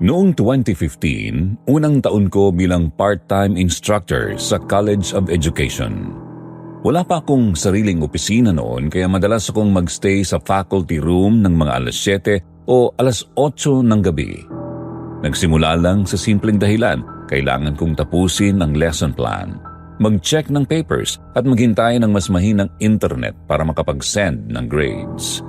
Noong 2015, unang taon ko bilang part-time instructor sa College of Education. Wala pa akong sariling opisina noon kaya madalas akong magstay sa faculty room ng mga alas 7 o alas 8 ng gabi. Nagsimula lang sa simpleng dahilan, kailangan kong tapusin ang lesson plan, mag-check ng papers at maghintay ng mas mahinang internet para makapag-send ng grades.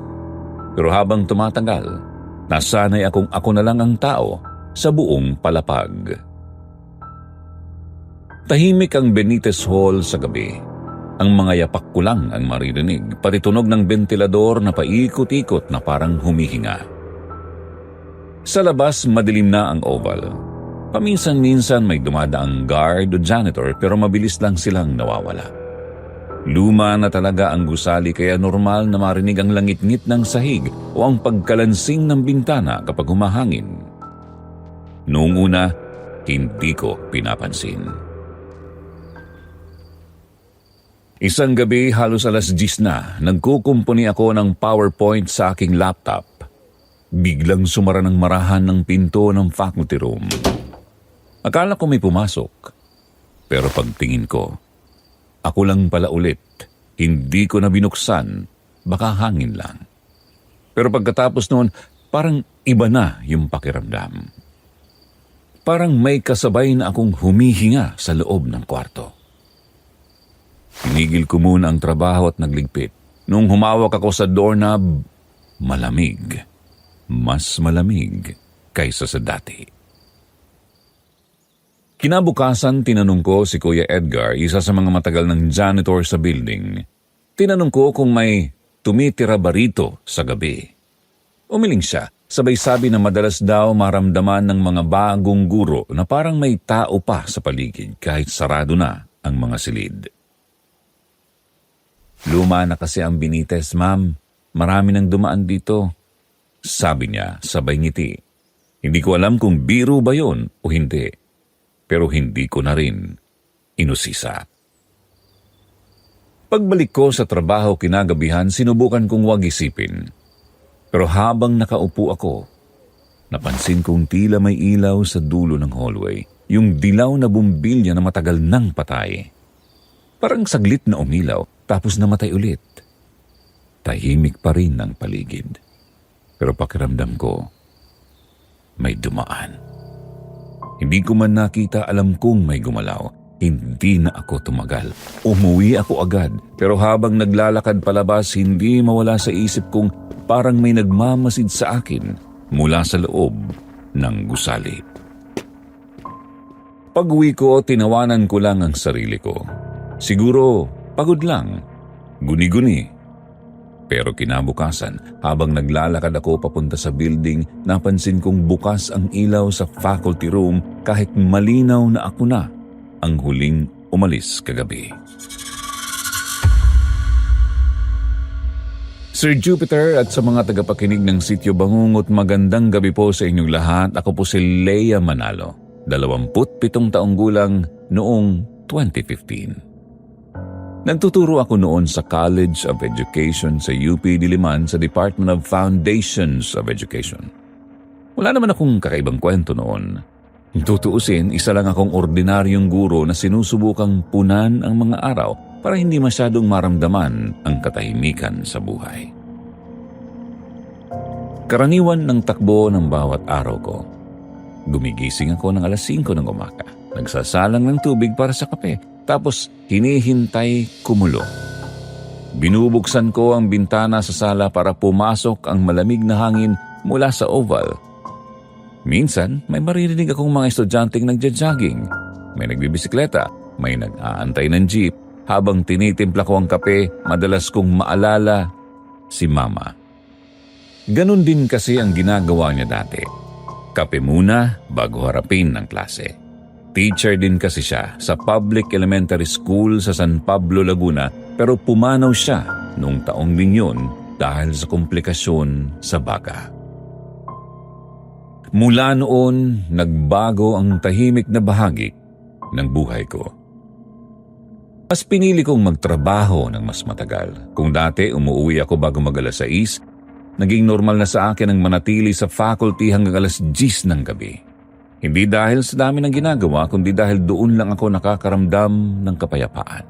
Pero habang tumatagal, nasanay akong ako na lang ang tao sa buong palapag. Tahimik ang Benitez Hall sa gabi. Ang mga yapak ko lang ang maririnig, pati tunog ng bentilador na paikot-ikot na parang humihinga. Sa labas, madilim na ang oval. Paminsan-minsan may dumadaang guard o janitor pero mabilis lang silang nawawala. Luma na talaga ang gusali kaya normal na marinig ang langit-ngit ng sahig o ang pagkalansing ng bintana kapag humahangin. Noong una, hindi ko pinapansin. Isang gabi halos alas 10 na, nagkukumpuni ako ng PowerPoint sa aking laptop. Biglang sumara ng marahan ng pinto ng faculty room. Akala ko may pumasok. Pero pagtingin ko, ako lang pala ulit. Hindi ko na binuksan, baka hangin lang. Pero pagkatapos noon, parang iba na yung pakiramdam. Parang may kasabay na akong humihinga sa loob ng kwarto. Tinigil ko muna ang trabaho at nagligpit. Nung humawak ako sa doorknob, malamig. Mas malamig kaysa sa dati. Kinabukasan, tinanong ko si Kuya Edgar, isa sa mga matagal ng janitor sa building. Tinanong ko kung may tumitira ba rito sa gabi. Umiling siya, sabay sabi na madalas daw maramdaman ng mga bagong guro na parang may tao pa sa paligid kahit sarado na ang mga silid. Luma na kasi ang Benitez, ma'am. Marami nang dumaan dito. Sabi niya, sabay ngiti. Hindi ko alam kung biro ba yun o hindi. Pero hindi ko na rin inusisa. Pagbalik ko sa trabaho kinagabihan, sinubukan kong wag isipin. Pero habang nakaupo ako, napansin kong tila may ilaw sa dulo ng hallway. Yung dilaw na bumbilya na matagal nang patay. Parang saglit na umilaw, tapos namatay ulit. Tahimik pa rin ang paligid. Pero pakiramdam ko, may dumaan. Hindi ko man nakita, alam kong may gumalaw. Hindi na ako tumagal. Umuwi ako agad, pero habang naglalakad palabas, hindi mawala sa isip kong parang may nagmamasid sa akin mula sa loob ng gusali. Pag-uwi ko, tinawanan ko lang ang sarili ko. Siguro, pagod lang, guni-guni. Pero kinabukasan, habang naglalakad ako papunta sa building, napansin kong bukas ang ilaw sa faculty room kahit malinaw na ako na ang huling umalis kagabi. Sir Jupiter at sa mga tagapakinig ng Sityo Bangungot, magandang gabi po sa inyong lahat. Ako po si Lea Manalo, 27 taong gulang noong 2015. Nagtuturo ako noon sa College of Education sa UP Diliman sa Department of Foundations of Education. Wala naman akong kakaibang kwento noon. Tutuusin, isa lang akong ordinaryong guro na sinusubukang punan ang mga araw para hindi masyadong maramdaman ang katahimikan sa buhay. Karaniwan ng takbo ng bawat araw ko. Gumigising ako ng alas 5 ng umaga. Nagsasalang ng tubig para sa kape. Tapos hinihintay kumulo. Binubuksan ko ang bintana sa sala para pumasok ang malamig na hangin mula sa oval. Minsan, may maririnig akong mga estudyanteng nagja-jogging. May nagbibisikleta, may nag-aantay ng jeep. Habang tinitimpla ko ang kape, madalas kong maalala si Mama. Ganon din kasi ang ginagawa niya dati. Kape muna bago harapin ng klase. Teacher din kasi siya sa public elementary school sa San Pablo, Laguna, pero pumanaw siya noong taong din yun dahil sa komplikasyon sa baga. Mula noon, nagbago ang tahimik na bahagi ng buhay ko. Mas pinili kong magtrabaho ng mas matagal. Kung dati umuwi ako bago mag-alas 6, naging normal na sa akin ang manatili sa faculty hanggang alas 10 ng gabi. Hindi dahil sa dami ng ginagawa, kundi dahil doon lang ako nakakaramdam ng kapayapaan.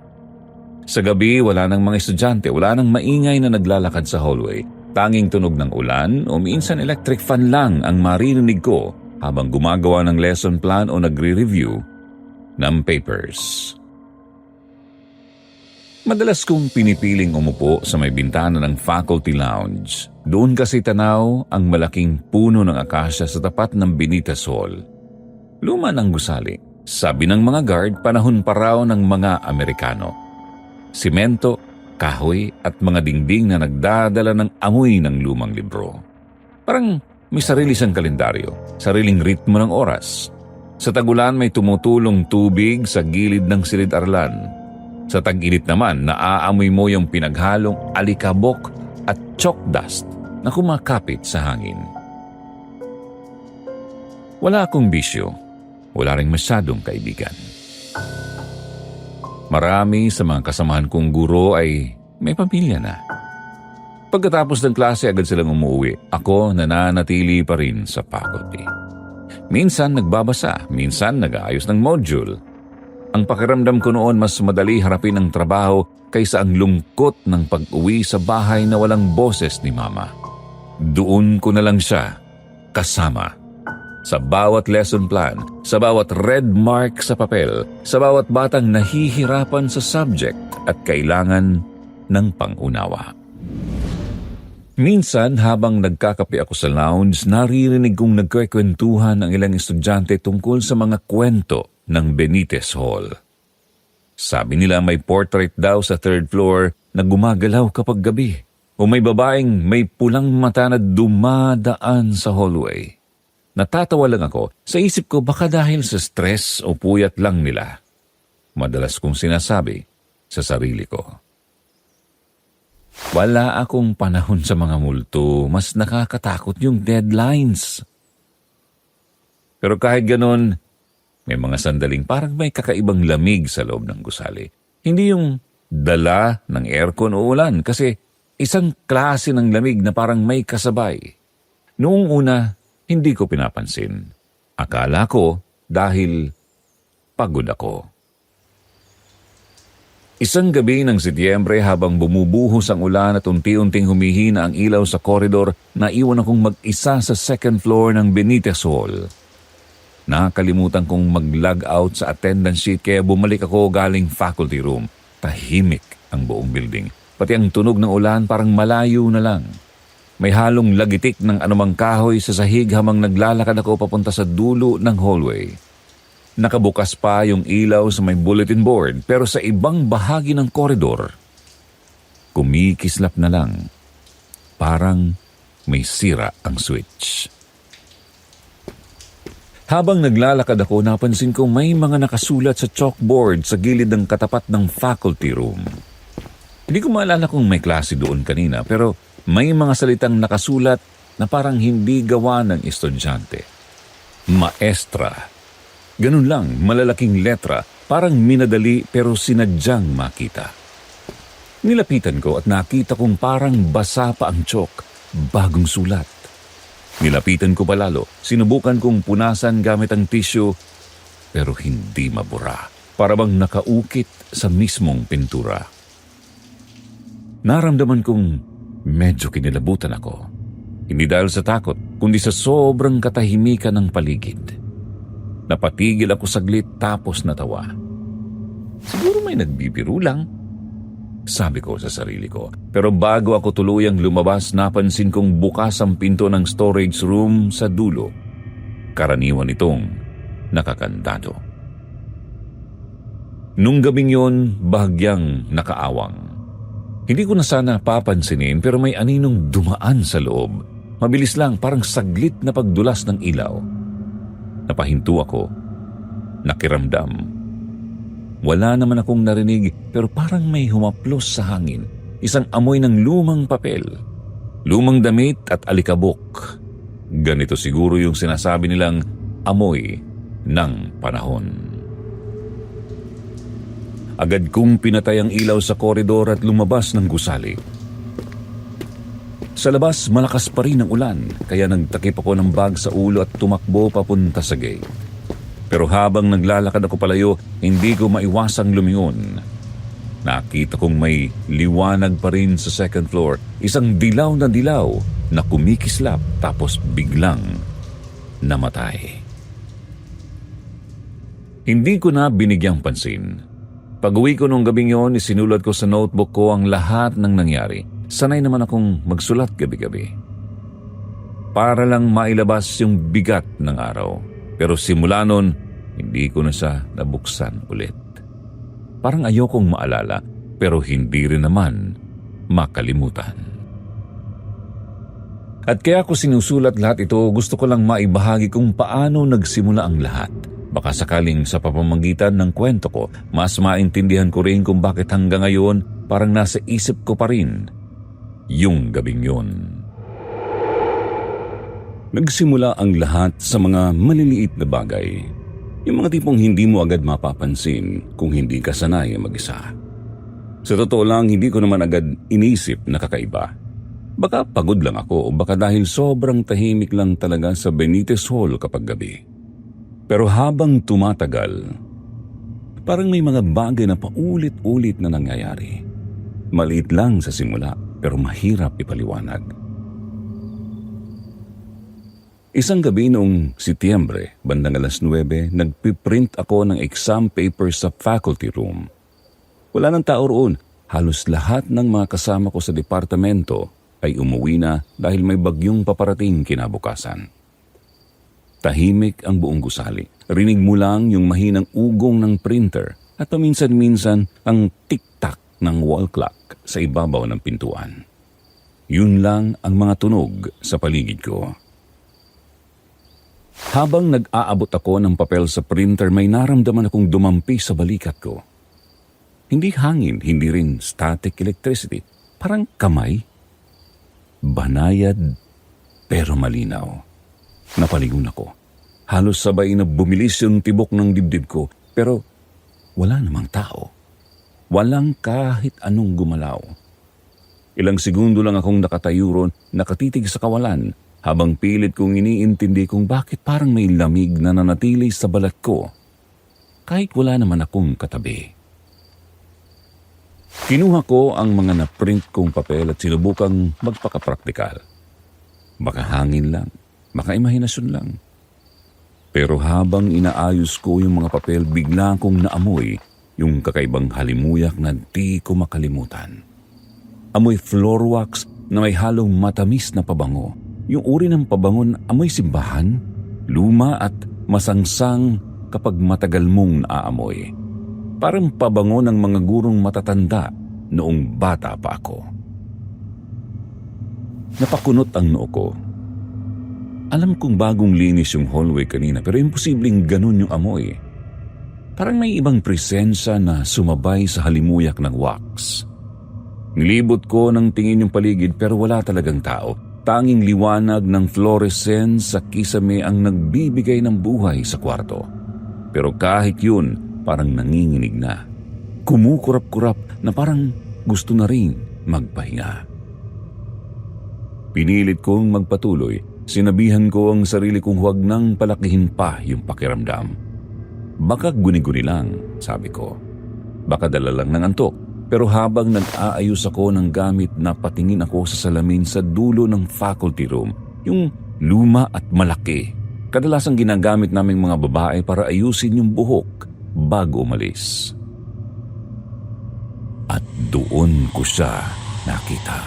Sa gabi, wala nang mga estudyante, wala nang maingay na naglalakad sa hallway. Tanging tunog ng ulan o minsan electric fan lang ang maririnig ko habang gumagawa ng lesson plan o nagre-review ng papers. Madalas kong pinipiling umupo sa may bintana ng faculty lounge. Doon kasi tanaw ang malaking puno ng akasya sa tapat ng Benitez Hall. Luma ng gusali. Sabi ng mga guard, panahon pa raw ng mga Amerikano. Simento, kahoy at mga dingding na nagdadala ng amoy ng lumang libro. Parang may sarili siyang kalendaryo, sariling ritmo ng oras. Sa tagulan may tumutulong tubig sa gilid ng silid-aralan. Sa tag-init naman, naaamoy mo yung pinaghalong alikabok at chalk dust na kumakapit sa hangin. Wala akong bisyo. Wala ring masyadong kaibigan. Marami sa mga kasamahan kong guro ay may pamilya na. Pagkatapos ng klase, agad silang umuwi. Ako nananatili pa rin sa faculty. Minsan nagbabasa, minsan nag-aayos ng module. Ang pakiramdam ko noon mas madali harapin ang trabaho kaysa ang lungkot ng pag-uwi sa bahay na walang boses ni Mama. Doon ko na lang siya kasama. Sa bawat lesson plan, sa bawat red mark sa papel, sa bawat batang nahihirapan sa subject at kailangan ng pangunawa. Minsan habang nagkakape ako sa lounge, naririnig kong nagkwekwentuhan ang ilang estudyante tungkol sa mga kwento ng Benitez Hall. Sabi nila may portrait daw sa third floor na gumagalaw kapag gabi o may babaeng may pulang mata na dumadaan sa hallway. Natatawa lang ako. Sa isip ko baka dahil sa stress o puyat lang nila. Madalas kong sinasabi sa sarili ko. Wala akong panahon sa mga multo. Mas nakakatakot yung deadlines. Pero kahit ganon, may mga sandaling parang may kakaibang lamig sa loob ng gusali. Hindi yung dala ng aircon o ulan kasi isang klase ng lamig na parang may kasabay. Noong una, hindi ko pinapansin. Akala ko dahil pagod ako. Isang gabi ng Setyembre habang bumubuhos ang ulan at unti-unting humihina ang ilaw sa koridor, naiwan akong mag-isa sa second floor ng Benitez Hall. Nakalimutan kong mag-log out sa attendance sheet kaya bumalik ako galing faculty room. Tahimik ang buong building. Pati ang tunog ng ulan parang malayo na lang. May halong lagitik ng anumang kahoy sa sahig habang naglalakad ako papunta sa dulo ng hallway. Nakabukas pa yung ilaw sa may bulletin board pero sa ibang bahagi ng koridor, kumikislap na lang. Parang may sira ang switch. Habang naglalakad ako, napansin ko may mga nakasulat sa chalkboard sa gilid ng katapat ng faculty room. Hindi ko maalala kung may klase doon kanina pero may mga salitang nakasulat na parang hindi gawa ng estudyante. Maestra. Ganun lang, malalaking letra, parang minadali pero sinadyang makita. Nilapitan ko at nakita kong parang basa pa ang chalk, bagong sulat. Nilapitan ko palalo, sinubukan kong punasan gamit ang tissue, pero hindi mabura. Para bang nakaukit sa mismong pintura. Naramdaman kong medyo kinilabutan ako. Hindi dahil sa takot, kundi sa sobrang katahimikan ng paligid. Napatigil ako saglit tapos natawa. Siguro may nagbibiro lang, sabi ko sa sarili ko. Pero bago ako tuluyang lumabas, napansin kong bukas ang pinto ng storage room sa dulo. Karaniwan itong nakakandado. Nung gabing yun, bahagyang nakaawang. Hindi ko na sana papansinin pero may aninong dumaan sa loob. Mabilis lang, parang saglit na pagdulas ng ilaw. Napahinto ako. Nakiramdam. Wala naman akong narinig pero parang may humaplos sa hangin. Isang amoy ng lumang papel, lumang damit at alikabok. Ganito siguro yung sinasabi nilang amoy ng panahon. Agad kong pinatay ang ilaw sa koridor at lumabas ng gusali. Sa labas, malakas pa rin ang ulan, kaya nagtakip ako ng bag sa ulo at tumakbo papunta sa gate. Pero habang naglalakad ako palayo, hindi ko maiwasang lumingon. Nakita kong may liwanag pa rin sa second floor, isang dilaw na kumikislap tapos biglang namatay. Hindi ko na binigyang pansin. Pag-uwi ko nung gabing yon, isinulat ko sa notebook ko ang lahat ng nangyari. Sanay naman akong magsulat gabi-gabi. Para lang mailabas yung bigat ng araw. Pero simula nun, hindi ko na siya nabuksan ulit. Parang ayokong maalala, pero hindi rin naman makalimutan. At kaya ko sinusulat lahat ito, gusto ko lang maibahagi kung paano nagsimula ang lahat. Baka sakaling sa pamamagitan ng kwento ko, mas maintindihan ko rin kung bakit hanggang ngayon parang nasa isip ko pa rin yung gabing yun. Nagsimula ang lahat sa mga maliliit na bagay. Yung mga tipong hindi mo agad mapapansin kung hindi ka sanay mag-isa. Sa totoo lang, hindi ko naman agad inisip na kakaiba. Baka pagod lang ako o baka dahil sobrang tahimik lang talaga sa Benitez Hall kapag gabi. Pero habang tumatagal, parang may mga bagay na paulit-ulit na nangyayari. Maliit lang sa simula, pero mahirap ipaliwanag. Isang gabi noong Setyembre, bandang 9:00, nagpiprint ako ng exam papers sa faculty room. Wala nang tao roon. Halos lahat ng mga kasama ko sa departamento ay umuwi na dahil may bagyong paparating kinabukasan. Tahimik ang buong gusali. Rinig mo lang yung mahinang ugong ng printer at paminsan-minsan ang tik-tak ng wall clock sa ibabaw ng pintuan. Yun lang ang mga tunog sa paligid ko. Habang nag-aabot ako ng papel sa printer, may naramdaman akong dumampi sa balikat ko. Hindi hangin, hindi rin static electricity. Parang kamay. Banayad pero malinaw. Napalingon ako. Halos sabay na bumilis yung tibok ng dibdib ko. Pero wala namang tao. Walang kahit anong gumalaw. Ilang segundo lang akong nakatayo ron, nakatitig sa kawalan, habang pilit kong iniintindi kung bakit parang may lamig na nanatili sa balat ko, kahit wala naman akong katabi. Kinuha ko ang mga na-print kong papel at sinubukang magpakapraktikal. Baka hangin lang, baka imahinasyon lang. Pero habang inaayos ko yung mga papel, bigla kong naamoy yung kakaibang halimuyak na di ko makalimutan. Amoy floor wax na may halong matamis na pabango. Yung uri ng pabangon amoy simbahan, luma at masangsang kapag matagal mong naaamoy. Parang pabango ng mga gurong matatanda noong bata pa ako. Napakunot ang noo ko. Alam kong bagong linis yung hallway kanina pero imposibleng ganun yung amoy. Parang may ibang presensya na sumabay sa halimuyak ng wax. Nilibot ko ng tingin yung paligid pero wala talagang tao. Tanging liwanag ng fluorescence sa kisame ang nagbibigay ng buhay sa kwarto. Pero kahit yun, parang nanginginig na. Kumukurap-kurap na parang gusto na rin magpahinga. Pinilit kong magpatuloy. Sinabihan ko ang sarili kong huwag nang palakihin pa yung pakiramdam. Baka guni-guni lang, sabi ko. Baka dala lang ng antok. Pero habang nag-aayos ako ng gamit, napatingin ako sa salamin sa dulo ng faculty room, yung luma at malaki. Kadalasang ginagamit naming mga babae para ayusin yung buhok bago umalis. At doon ko siya nakita.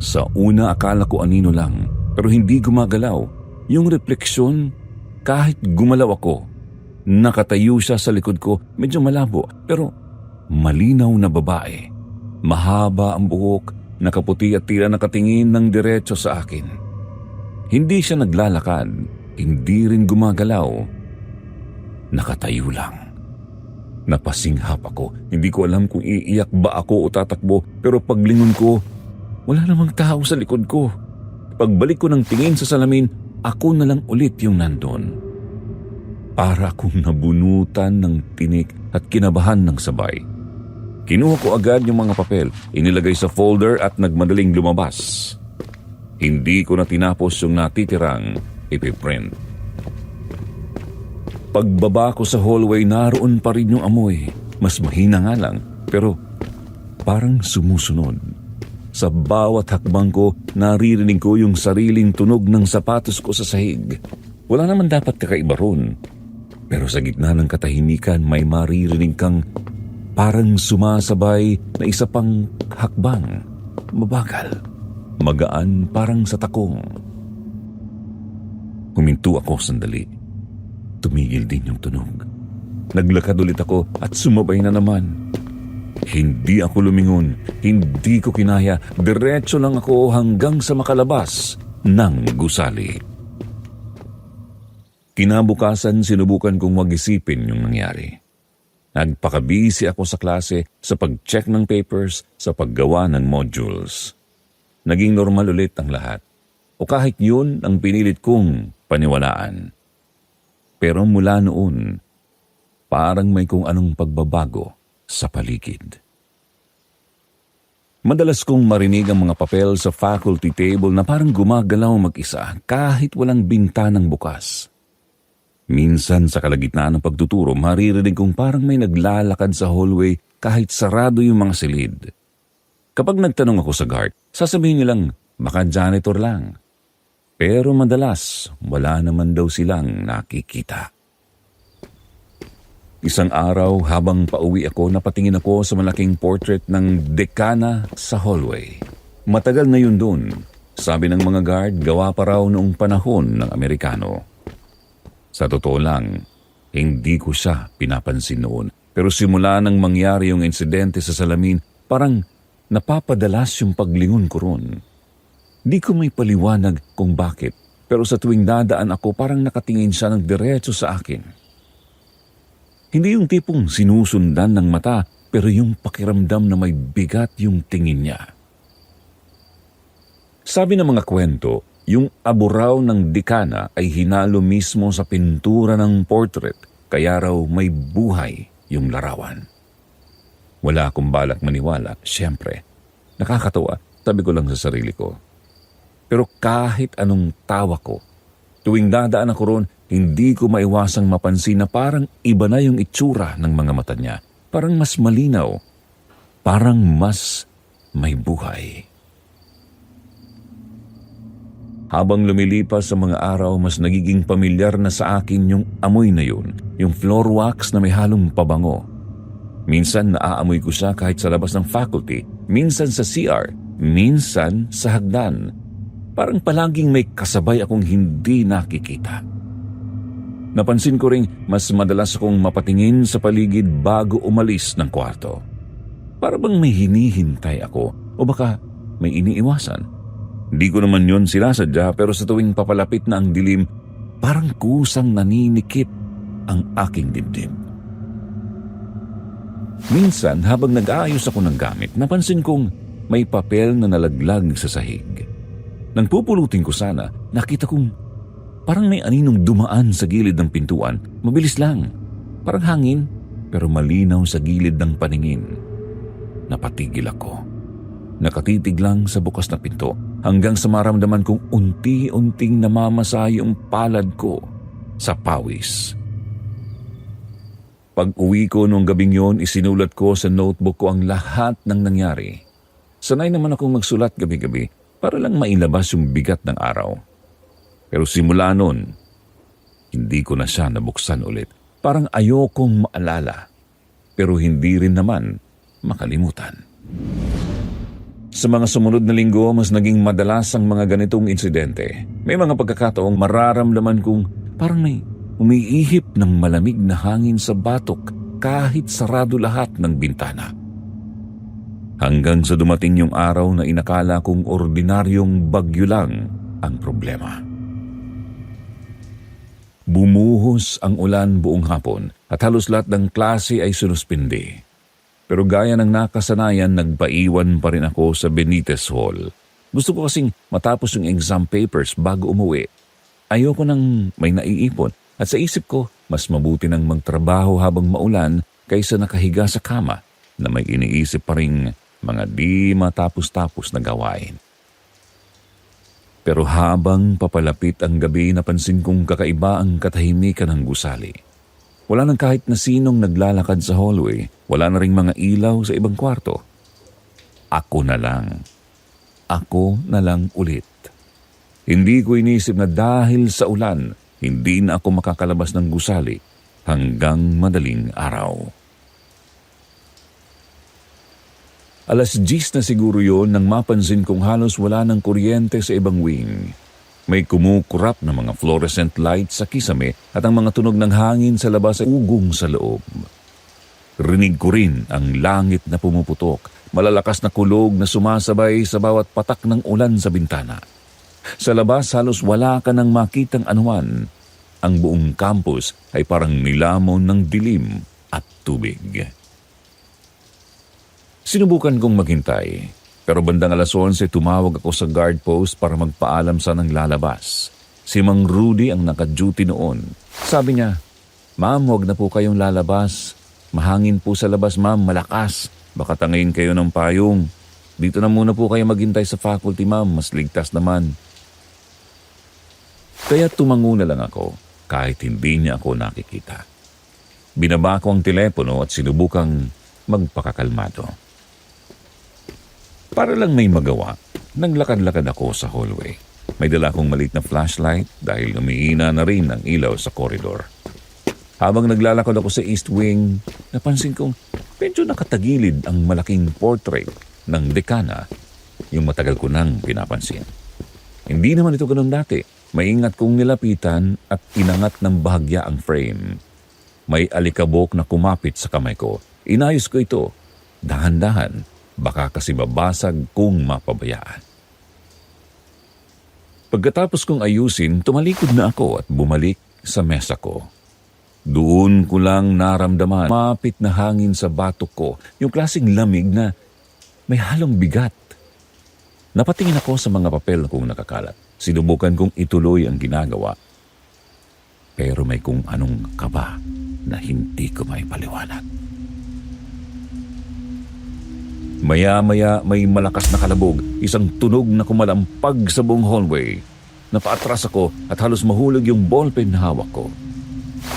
Sa una akala ko anino lang, pero hindi gumagalaw. Yung refleksyon, kahit gumalaw ako, nakatayo siya sa likod ko, medyo malabo, pero malinaw na babae. Mahaba ang buhok, nakaputi at tila nakatingin ng diretso sa akin. Hindi siya naglalakad, hindi rin gumagalaw. Nakatayo lang. Napasinghap ako. Hindi ko alam kung iiyak ba ako o tatakbo, pero paglingon ko, wala namang tao sa likod ko. Pagbalik ko ng tingin sa salamin, ako na lang ulit yung nandun. Para akong nabunutan ng tinik at kinabahan ng sabay. Kinuha ko agad yung mga papel, inilagay sa folder at nagmadaling lumabas. Hindi ko na tinapos yung natitirang ipiprint. Pagbaba ko sa hallway, naroon pa rin yung amoy. Mas mahina nga lang, pero parang sumusunod. Sa bawat hakbang ko, naririnig ko yung sariling tunog ng sapatos ko sa sahig. Wala naman dapat kakaiba ron. Pero sa gitna ng katahimikan, may maririnig kang parang sumasabay na isa pang hakbang. Mabagal, magaan, parang sa takong. Huminto ako sandali. Tumigil din yung tunog. Naglakad ulit ako at sumabay na naman. Hindi ako lumingon, hindi ko kinaya, diretso lang ako hanggang sa makalabas ng gusali. Kinabukasan, sinubukan kong mag-isipin yung nangyari. Nagpakabisi ako sa klase, sa pag-check ng papers, sa paggawa ng modules. Naging normal ulit ang lahat. O kahit yun ang pinilit kong paniwalaan. Pero mula noon, parang may kung anong pagbabago sa paligid. Madalas kong marinig ang mga papel sa faculty table na parang gumagalaw mag-isa kahit walang bintanang bukas. Minsan sa kalagitnaan ng pagtuturo, maririnig kong parang may naglalakad sa hallway kahit sarado yung mga silid. Kapag nagtanong ako sa guard, sasabihin nilang baka janitor lang. Pero madalas, wala naman daw silang nakikita. Isang araw habang pauwi ako, napatingin ako sa malaking portrait ng dekana sa hallway. Matagal na yun dun. Sabi ng mga guard, gawa pa raw noong panahon ng Amerikano. Sa totoo lang, hindi ko siya pinapansin noon. Pero simula nang mangyari yung insidente sa salamin, parang napapadalas yung paglingon ko ron. Di ko may paliwanag kung bakit, pero sa tuwing dadaan ako parang nakatingin siya ng diretso sa akin. Hindi yung tipong sinusundan ng mata, pero yung pakiramdam na may bigat yung tingin niya. Sabi ng mga kwento, yung abo raw ng dekana ay hinalo mismo sa pintura ng portrait, kaya raw may buhay yung larawan. Wala akong balak maniwala, siyempre. Nakakatawa, sabi ko lang sa sarili ko. Pero kahit anong tawa ko, tuwing dadaan ako ron, hindi ko maiwasang mapansin na parang iba na yung itsura ng mga mata niya. Parang mas malinaw, parang mas may buhay. Habang lumilipas sa mga araw, mas nagiging pamilyar na sa akin yung amoy na yun, yung floor wax na may halong pabango. Minsan naaamoy ko siya kahit sa labas ng faculty, minsan sa CR, minsan sa hagdan. Parang palaging may kasabay akong hindi nakikita. Napansin ko ring mas madalas akong mapatingin sa paligid bago umalis ng kwarto. Para bang may hinihintay ako o baka may iniiwasan. Di ko naman yun sinasadya, pero sa tuwing papalapit na ang dilim, parang kusang naninikip ang aking dibdib. Minsan, habang nag-aayos ako ng gamit, napansin kong may papel na nalaglag sa sahig. Nang pupulutin ko sana, nakita kong parang may aninong dumaan sa gilid ng pintuan. Mabilis lang, parang hangin, pero malinaw sa gilid ng paningin. Napatigil ako. Nakatitig lang sa bukas na pinto hanggang sa maramdaman kong unti-unting namamasa yung palad ko sa pawis. Pag-uwi ko nung gabing yon, isinulat ko sa notebook ko ang lahat ng nangyari. Sanay naman akong magsulat gabi-gabi para lang mailabas yung bigat ng araw. Pero simula nun, hindi ko na siya nabuksan ulit. Parang ayokong maalala, pero hindi rin naman makalimutan. Sa mga sumunod na linggo, mas naging madalas ang mga ganitong insidente. May mga pagkakataong mararamdaman kong parang may umiihip ng malamig na hangin sa batok kahit sarado lahat ng bintana. Hanggang sa dumating yung araw na inakala kong ordinaryong bagyo lang ang problema. Bumuhos ang ulan buong hapon at halos lahat ng klase ay sinuspindi. Pero gaya ng nakasanayan, nagpaiwan pa rin ako sa Benitez Hall. Gusto ko kasing matapos yung exam papers bago umuwi. Ayoko nang may naiipon at sa isip ko, mas mabuti nang magtrabaho habang maulan kaysa nakahiga sa kama na may iniisip pa ring mga di matapos-tapos na gawain. Pero habang papalapit ang gabi, napansin kong kakaiba ang katahimikan ng gusali. Wala nang kahit na sinong naglalakad sa hallway, wala na ring mga ilaw sa ibang kwarto. Ako na lang. Ako na lang ulit. Hindi ko inisip na dahil sa ulan, hindi na ako makakalabas ng gusali hanggang madaling araw. 10:00 na siguro yon nang mapansin kong halos wala ng kuryente sa ibang wing. May kumukurap na mga fluorescent lights sa kisame at ang mga tunog ng hangin sa labas ay ugong sa loob. Rinig ko rin ang langit na pumuputok, malalakas na kulog na sumasabay sa bawat patak ng ulan sa bintana. Sa labas halos wala ka nang makitang anuman. Ang buong campus ay parang nilamon ng dilim at tubig. Sinubukan kong maghintay, pero bandang 11:00 tumawag ako sa guard post para magpaalam sa nang lalabas. Si Mang Rudy ang naka-duty noon. Sabi niya, "Ma'am, huwag na po kayong lalabas. Mahangin po sa labas, ma'am, malakas. Baka tangayin kayo ng payong. Dito na muna po kayo maghintay sa faculty, ma'am. Mas ligtas naman." Kaya tumango na lang ako kahit hindi niya ako nakikita. Binaba ko ang telepono at sinubukang magpakakalmado. Para lang may magawa, naglakad-lakad ako sa hallway. May dala akong maliit na flashlight dahil umihina na rin ang ilaw sa koridor. Habang naglalakad ako sa East Wing, napansin kong medyo nakatagilid ang malaking portrait ng dekana, yung matagal ko nang pinapansin. Hindi naman ito ganun dati. Maingat kong nilapitan at inangat ng bahagya ang frame. May alikabok na kumapit sa kamay ko. Inayos ko ito, dahan-dahan, baka kasi babasag kung mapabayaan. Pagkatapos kong ayusin, tumalikod na ako at bumalik sa mesa ko. Doon ko lang naramdaman mapit na hangin sa batok ko, yung klaseng lamig na may halong bigat. Napatingin ako sa mga papel kong nakakalat. Sinubukan kong ituloy ang ginagawa. Pero may kung anong kaba na hindi ko may paliwanag. Maya-maya may malakas na kalabog, isang tunog na kumalampag sa buong hallway. Napaatras ako at halos mahulog yung ballpen na hawak ko.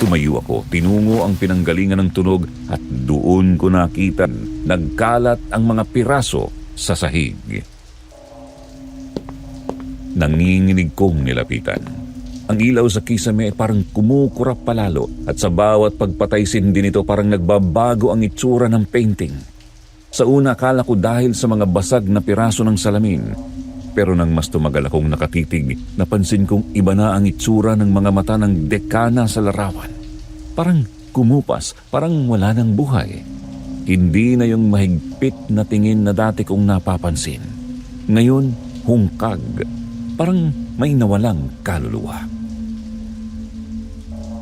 Tumayo ako, tinungo ang pinanggalingan ng tunog at doon ko nakita nagkalat ang mga piraso sa sahig. Nanginginig kong nilapitan. Ang ilaw sa kisame ay parang kumukurap palalo at sa bawat pagpatay din nito parang nagbabago ang itsura ng painting. Sa una akala ko dahil sa mga basag na piraso ng salamin, pero nang mas tumagal akong nakatitig, napansin kong iba na ang itsura ng mga mata ng dekana sa larawan. Parang kumupas, parang wala ng buhay. Hindi na yung mahigpit na tingin na dati kong napapansin. Ngayon, hungkag, parang may nawalang kaluluwa.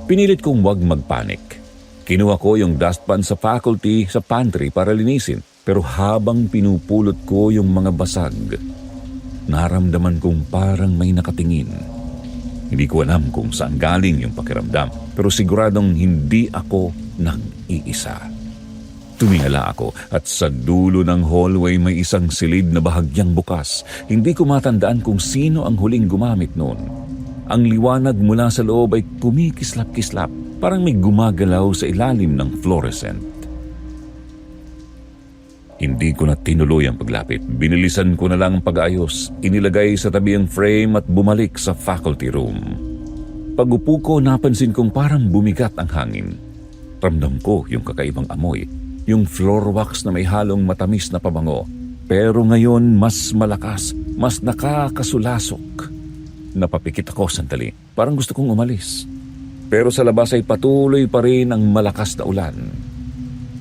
Pinilit kong wag magpanik. Kinuha ko yung dustpan sa faculty sa pantry para linisin. Pero habang pinupulot ko yung mga basag, naramdaman kong parang may nakatingin. Hindi ko alam kung saan galing yung pakiramdam, pero siguradong hindi ako nag-iisa. Tumingala ako at sa dulo ng hallway may isang silid na bahagyang bukas. Hindi ko matandaan kung sino ang huling gumamit noon. Ang liwanag mula sa loob ay kumikislap-kislap, parang may gumagalaw sa ilalim ng fluorescent. Hindi ko na tinuloy ang paglapit. Binilisan ko na lang ang pag-ayos. Inilagay sa tabi ang frame at bumalik sa faculty room. Pag-upo ko, napansin kong parang bumigat ang hangin. Ramdam ko yung kakaibang amoy, yung floor wax na may halong matamis na pabango. Pero ngayon, mas malakas, mas nakakasulasok. Napapikit ako sandali. Parang gusto kong umalis. Pero sa labas ay patuloy pa rin ang malakas na ulan.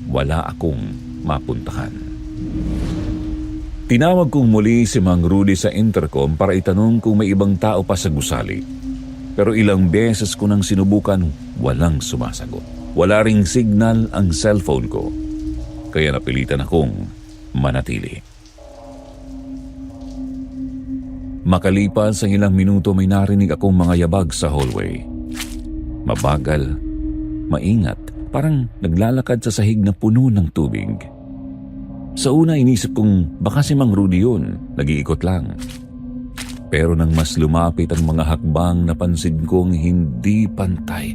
Wala akong mapuntahan. Tinawag kong muli si Mang Rudy sa intercom para itanong kung may ibang tao pa sa gusali. Pero ilang beses ko nang sinubukan, walang sumasagot. Wala ring signal ang cellphone ko. Kaya napilitan akong manatili. Makalipas ang ilang minuto may narinig akong mga yabag sa hallway. Mabagal, maingat, parang naglalakad sa sahig na puno ng tubig. Sa una inisip kong baka si Mang Rudy yun, nag-iikot lang. Pero nang mas lumapit ang mga hakbang, napansin kong hindi pantay.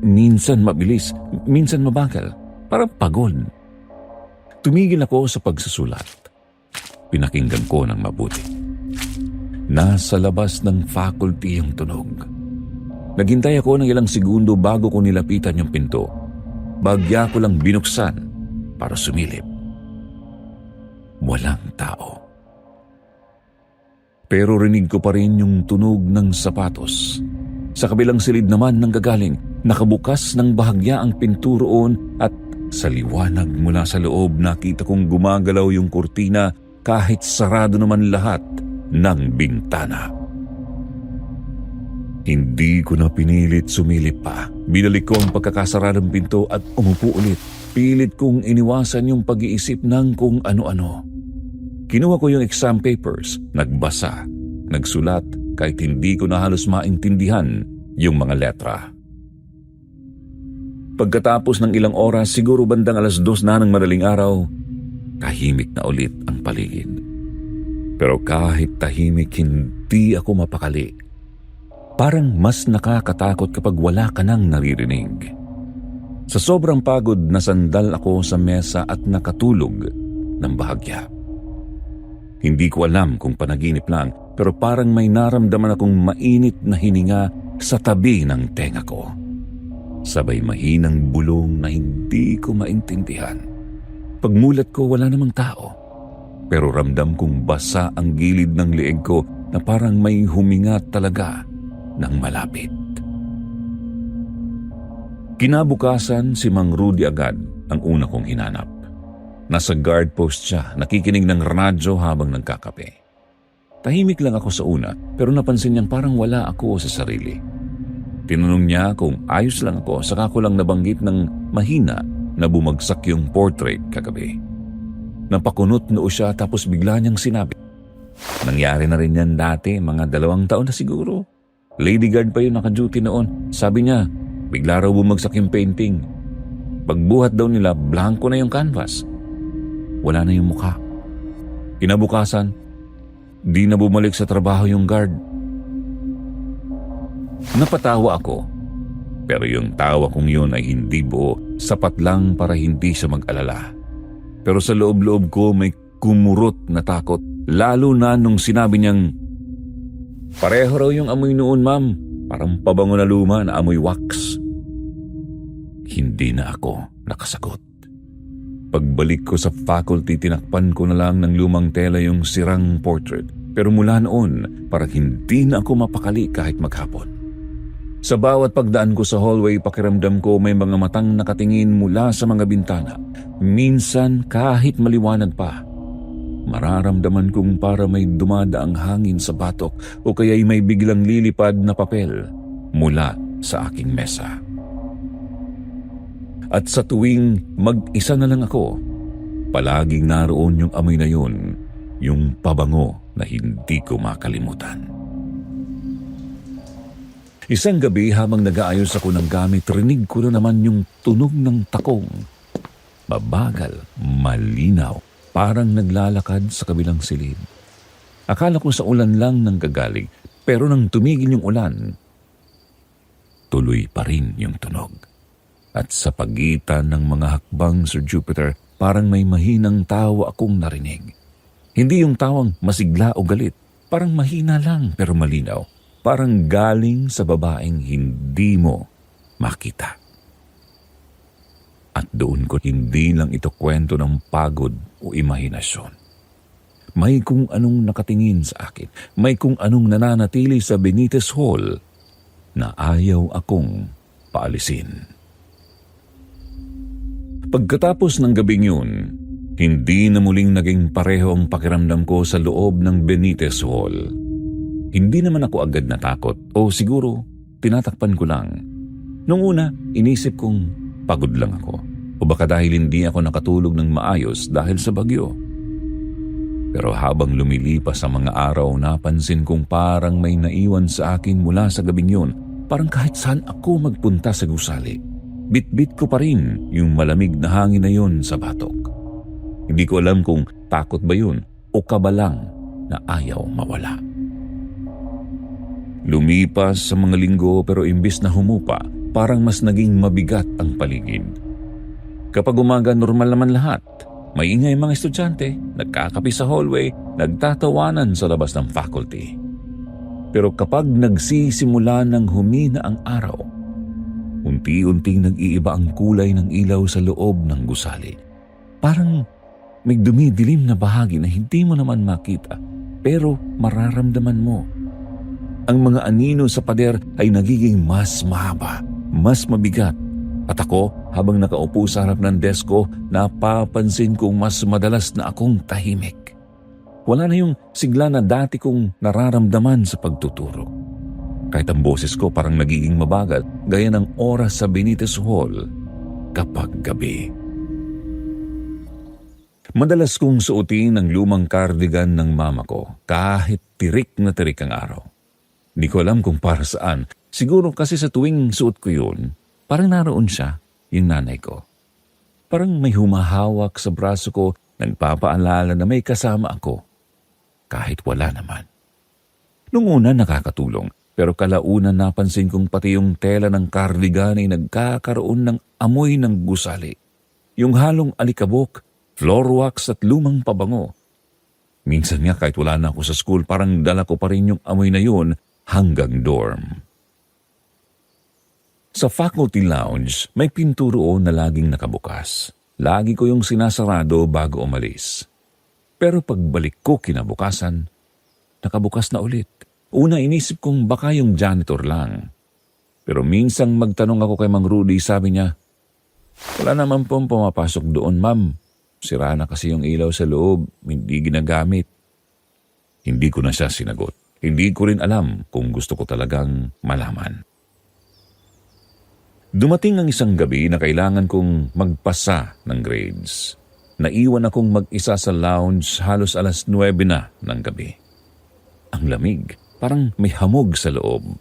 Minsan mabilis, minsan mabagal, parang pagod. Tumigil ako sa pagsusulat. Pinakinggan ko ng mabuti. Nasa labas ng faculty yung tunog. Naghintay ako ng ilang segundo bago ko nilapitan yung pinto. Bagya ko lang binuksan para sumilip. Walang tao. Pero rinig ko pa rin yung tunog ng sapatos. Sa kabilang silid naman ng gagaling, nakabukas ng bahagya ang pinto roon at sa liwanag mula sa loob nakita kong gumagalaw yung kurtina kahit sarado naman lahat ng bintana. Hindi ko na pinilit sumilip pa. Binalik ko ang pagkakasara ng pinto at umupo ulit. Pilit kong iniwasan yung pag-iisip ng kung ano-ano. Kinuha ko yung exam papers, nagbasa, nagsulat kahit hindi ko na halos maintindihan yung mga letra. Pagkatapos ng ilang oras, siguro bandang 2:00 na ng madaling araw, tahimik na ulit ang paligid. Pero kahit tahimik, hindi ako mapakali. Parang mas nakakatakot kapag wala ka nang naririnig. Sa sobrang pagod, nasandal ako sa mesa at nakatulog ng bahagya. Hindi ko alam kung panaginip lang, pero parang may naramdaman akong mainit na hininga sa tabi ng tenga ko. Sabay mahinang bulong na hindi ko maintindihan. Pagmulat ko, wala namang tao. Pero ramdam kong basa ang gilid ng leeg ko na parang may huminga talaga ng malapit. Kinabukasan, si Mang Rudy agad ang una kong hinanap. Nasa guard post siya, nakikinig ng radyo habang nagkakape. Tahimik lang ako sa una, pero napansin niyang parang wala ako sa sarili. Tinanong niya kung ayos lang ako, saka ko lang nabanggit ng mahina na bumagsak yung portrait kagabi. Napakunot noo siya tapos bigla niyang sinabi, nangyari na rin yan dati, mga 2 taon na siguro. Lady guard pa yun naka-duty noon. Sabi niya, bigla raw bumagsak yung painting. Pagbuhat daw nila, blanco na yung canvas. Wala na yung mukha. Kinabukasan, di na bumalik sa trabaho yung guard. Napatawa ako, pero yung tawa kong yun ay hindi buo, sapat lang para hindi siya mag-alala. Pero sa loob-loob ko may kumurot na takot, lalo na nung sinabi niyang, pareho raw yung amoy noon, ma'am, parang pabango na luma na amoy wax. Hindi na ako nakasagot. Pagbalik ko sa faculty, tinakpan ko na lang ng lumang tela yung sirang portrait. Pero mula noon, parang hindi na ako mapakali kahit maghapon. Sa bawat pagdaan ko sa hallway, pakiramdam ko may mga matang nakatingin mula sa mga bintana. Minsan kahit maliwanag pa, mararamdaman kong para may dumadaang hangin sa batok o kaya'y may biglang lilipad na papel mula sa aking mesa. At sa tuwing mag-isa na lang ako, palaging naroon yung amoy na yun, yung pabango na hindi ko makalimutan. Isang gabi habang nag-aayos ako ng gamit, rinig ko na naman yung tunog ng takong. Mabagal, malinaw, parang naglalakad sa kabilang silid. Akala ko sa ulan lang nang gagaling, pero nang tumigil yung ulan, tuloy pa rin yung tunog. At sa pagitan ng mga hakbang, Sir Jupiter, parang may mahinang tawa akong narinig. Hindi yung tawang masigla o galit, parang mahina lang pero malinaw. Parang galing sa babaeng hindi mo makita. At doon ko hindi lang ito kwento ng pagod o imahinasyon. May kung anong nakatingin sa akin, may kung anong nananatili sa Benitez Hall na ayaw akong paalisin. Pagkatapos ng gabing yun, hindi na muling naging pareho ang pakiramdam ko sa loob ng Benitez Hall. Hindi naman ako agad natakot o siguro tinatakpan ko lang. Nung una, inisip kong pagod lang ako o baka dahil hindi ako nakatulog ng maayos dahil sa bagyo. Pero habang lumilipas ang mga araw, napansin kong parang may naiwan sa akin mula sa gabing yun. Parang kahit saan ako magpunta sa gusali, bit-bit ko pa rin yung malamig na hangin na yun sa batok. Hindi ko alam kung takot ba yun o kaba lang na ayaw mawala. Lumipas sa mga linggo pero imbis na humupa, parang mas naging mabigat ang paligid. Kapag umaga, normal naman lahat. Maingay mga estudyante, nagkakape sa hallway, nagtatawanan sa labas ng faculty. Pero kapag nagsisimula ng humina ang araw, unti-unting nag-iiba ang kulay ng ilaw sa loob ng gusali. Parang may dumidilim na bahagi na hindi mo naman makita, pero mararamdaman mo. Ang mga anino sa pader ay nagiging mas mahaba, mas mabigat. At ako, habang nakaupo sa harap ng desk ko, napapansin kong mas madalas na akong tahimik. Wala na yung sigla na dati kong nararamdaman sa pagtuturo. Kahit ang boses ko parang nagiging mabagal, gaya ng oras sa Benitez Hall kapag gabi. Madalas kong suotin ang lumang cardigan ng mama ko kahit tirik na tirik ang araw. Hindi ko alam kung para saan. Siguro kasi sa tuwing suot ko yun, parang naroon siya, yung nanay ko. Parang may humahawak sa braso ko, nagpapaalala na may kasama ako. Kahit wala naman. Nung una nakakatulong, pero kalaunan napansin kong pati yung tela ng cardigan ay nagkakaroon ng amoy ng gusali. Yung halong alikabok, floor wax at lumang pabango. Minsan nga kahit wala na ako sa school, parang dala ko pa rin yung amoy na yun hanggang dorm. Sa faculty lounge, may pinto roon na laging nakabukas. Lagi ko yung sinasarado bago umalis. Pero pagbalik ko kinabukasan, nakabukas na ulit. Una inisip kong baka yung janitor lang. Pero minsang magtanong ako kay Mang Rudy, sabi niya, "Wala naman pong pumapasok doon, ma'am. Sira na kasi yung ilaw sa loob, hindi ginagamit." Hindi ko na siya sinagot. Hindi ko rin alam kung gusto ko talagang malaman. Dumating ang isang gabi na kailangan kong magpasa ng grades. Naiwan akong mag-isa sa lounge halos 9:00 na ng gabi. Ang lamig, parang may hamog sa loob.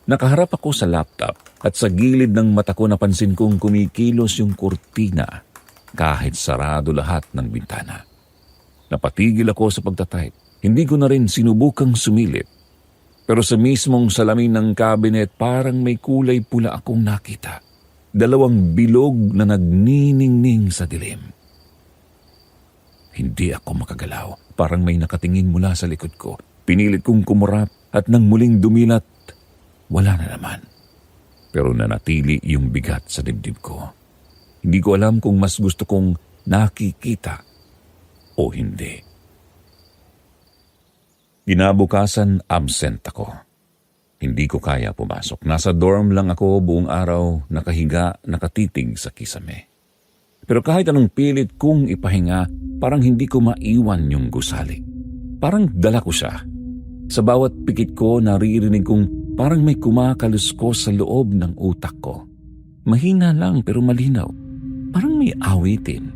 Nakaharap ako sa laptop at sa gilid ng mata ko napansin kong kumikilos yung kurtina kahit sarado lahat ng bintana. Napatigil ako sa pagtatype. Hindi ko na rin sinubukang sumilip. Pero sa mismong salamin ng cabinet parang may kulay pula akong nakita. 2 bilog na nagniningning sa dilim. Hindi ako makagalaw. Parang may nakatingin mula sa likod ko. Pinilit kong kumurap at nang muling dumilat, wala na naman. Pero nanatili yung bigat sa dibdib ko. Hindi ko alam kung mas gusto kong nakikita o hindi. Kinabukasan, absent ako. Hindi ko kaya pumasok. Nasa dorm lang ako buong araw, nakahiga, nakatitig sa kisame. Pero kahit anong pilit kong ipahinga, parang hindi ko maiwan yung gusali. Parang dala ko siya. Sa bawat pikit ko, naririnig kong parang may kumakaluskos sa loob ng utak ko. Mahina lang pero malinaw. Parang may awitin.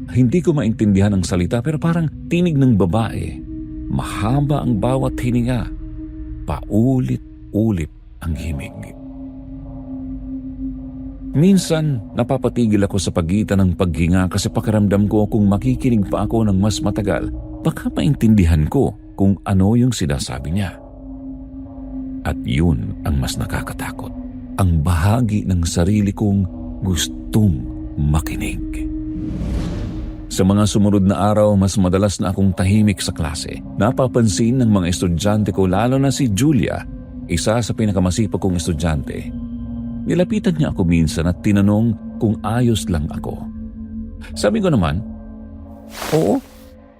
Hindi ko maintindihan ang salita pero parang tinig ng babae. Mahaba ang bawat hininga. Paulit-ulit ang himig. Minsan, napapatigil ako sa pagitan ng paghinga kasi pakiramdam ko kung makikinig pa ako ng mas matagal, baka maintindihan ko kung ano yung sinasabi niya. At yun ang mas nakakatakot. Ang bahagi ng sarili kong gustong makinig. Sa mga sumunod na araw, mas madalas na akong tahimik sa klase. Napapansin ng mga estudyante ko, lalo na si Julia, isa sa pinakamasipag kong estudyante. Nilapitan niya ako minsan at tinanong kung ayos lang ako. Sabi ko naman, "Oo,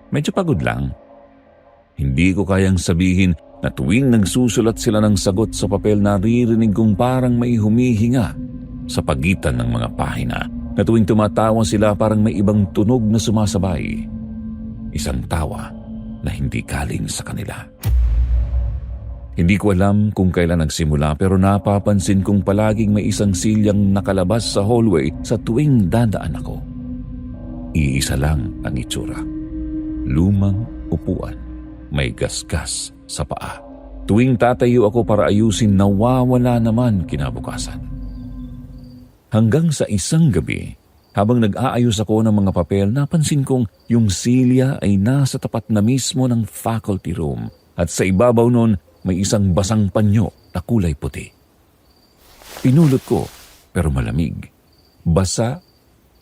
medyo pagod lang." Hindi ko kayang sabihin na tuwing nagsusulat sila ng sagot sa papel, naririnig kong parang may humihinga sa pagitan ng mga pahina. Na tuwing tumatawa sila parang may ibang tunog na sumasabay. Isang tawa na hindi galing sa kanila. Hindi ko alam kung kailan nagsimula pero napapansin kong palaging may isang silyang nakalabas sa hallway sa tuwing dadaan ako. Iisa lang ang itsura. Lumang upuan, may gasgas sa paa. Tuwing tatayo ako para ayusin, nawawala naman kinabukasan. Hanggang sa isang gabi, Habang nag-aayos ako ng mga papel, napansin kong yung silya ay nasa tapat na mismo ng faculty room at sa ibabaw nun may isang basang panyo na kulay puti. Pinulot ko pero malamig. Basa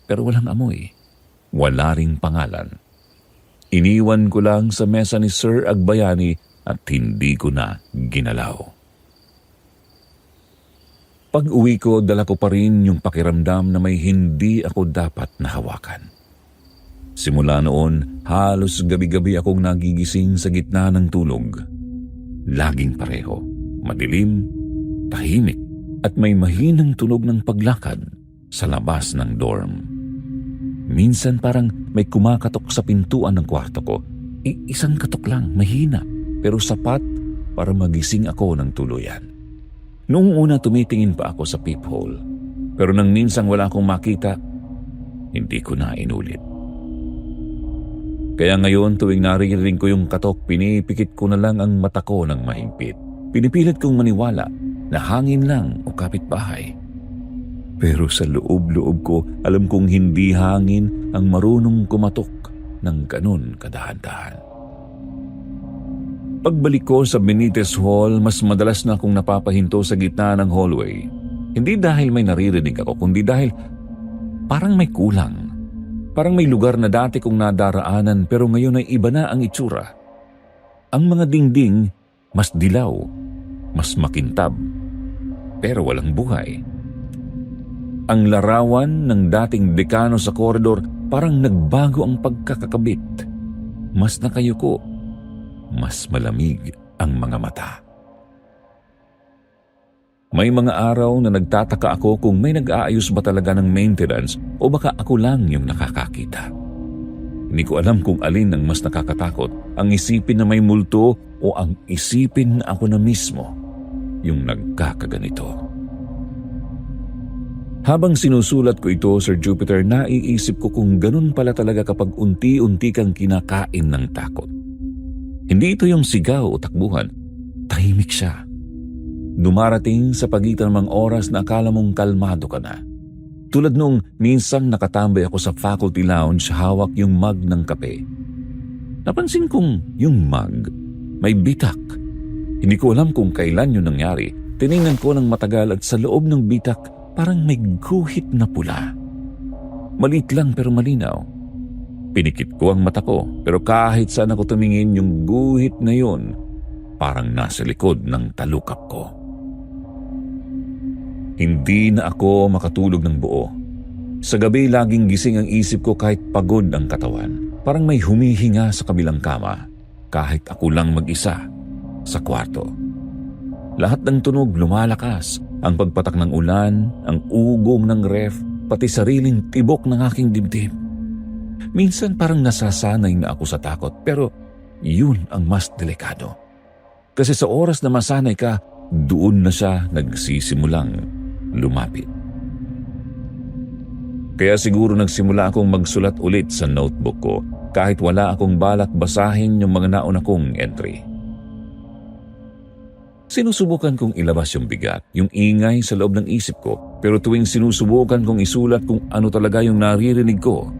pero walang amoy. Wala ring pangalan. Iniwan ko lang sa mesa ni Sir Agbayani at hindi ko na ginalaw. Pag-uwi ko, dala ko pa rin yung pakiramdam na may hindi ako dapat nahawakan. Simula noon, halos gabi-gabi akong nagigising sa gitna ng tulog. Laging pareho, madilim, tahimik, at may mahinang tunog ng paglakad sa labas ng dorm. Minsan parang may kumakatok sa pintuan ng kwarto ko. Isang katok lang, mahina, pero sapat para magising ako ng tuluyan. Noong una tumitingin pa ako sa peephole, pero nang minsang wala akong makita, hindi ko na inulit. Kaya ngayon tuwing naririnig ko yung katok, pinipikit ko na lang ang mata ko ng mahigpit. Pinipilit kong maniwala na hangin lang o kapitbahay. Pero sa loob-loob ko, alam kong hindi hangin ang marunong kumatok ng ganun kadahan-dahan. Pagbalik ko sa Benitez Hall, mas madalas na akong napapahinto sa gitna ng hallway. Hindi dahil may naririnig ako, kundi dahil parang may kulang. Parang may lugar na dati kong nadaraanan pero ngayon ay iba na ang itsura. Ang mga dingding, mas dilaw, mas makintab, pero walang buhay. Ang larawan ng dating dekano sa koridor parang nagbago ang pagkakakabit. Mas nakayuko, mas malamig ang mga mata. May mga araw na nagtataka ako kung may nag-aayos ba talaga ng maintenance o baka ako lang yung nakakakita. Hindi ko alam kung alin ang mas nakakatakot, ang isipin na may multo o ang isipin na ako na mismo yung nagkakaganito. Habang sinusulat ko ito, Sir Jupiter, naiisip ko kung ganun pala talaga kapag unti-unti kang kinakain ng takot. Hindi ito yung sigaw o takbuhan. Tahimik siya. Dumarating sa pagitan ng mga oras na akala mong kalmado ka na. Tulad nung minsang nakatambay ako sa faculty lounge, hawak yung mug ng kape. Napansin kong yung mug may bitak. Hindi ko alam kung kailan yun nangyari. Tiningnan ko ng matagal at sa loob ng bitak parang may guhit na pula. Maliit lang pero malinaw. Pinikit ko ang mata ko, pero kahit saan ako tumingin, yung guhit na yun parang nasa likod ng talukap ko. Hindi na ako makatulog ng buo. Sa gabi, laging gising ang isip ko kahit pagod ang katawan. Parang may humihinga sa kabilang kama, kahit ako lang mag-isa sa kwarto. Lahat ng tunog lumalakas. Ang pagpatak ng ulan, ang ugong ng ref, pati sariling tibok ng aking dibdib. Minsan parang nasasanay na ako sa takot, pero yun ang mas delikado. Kasi sa oras na masanay ka, doon na siya nagsisimulang lumapit. Kaya siguro nagsimula akong magsulat ulit sa notebook ko kahit wala akong balak basahin yung mga nauna kong entry. Sinusubukan kong ilabas yung bigat, yung ingay sa loob ng isip ko, pero tuwing sinusubukan kong isulat kung ano talaga yung naririnig ko,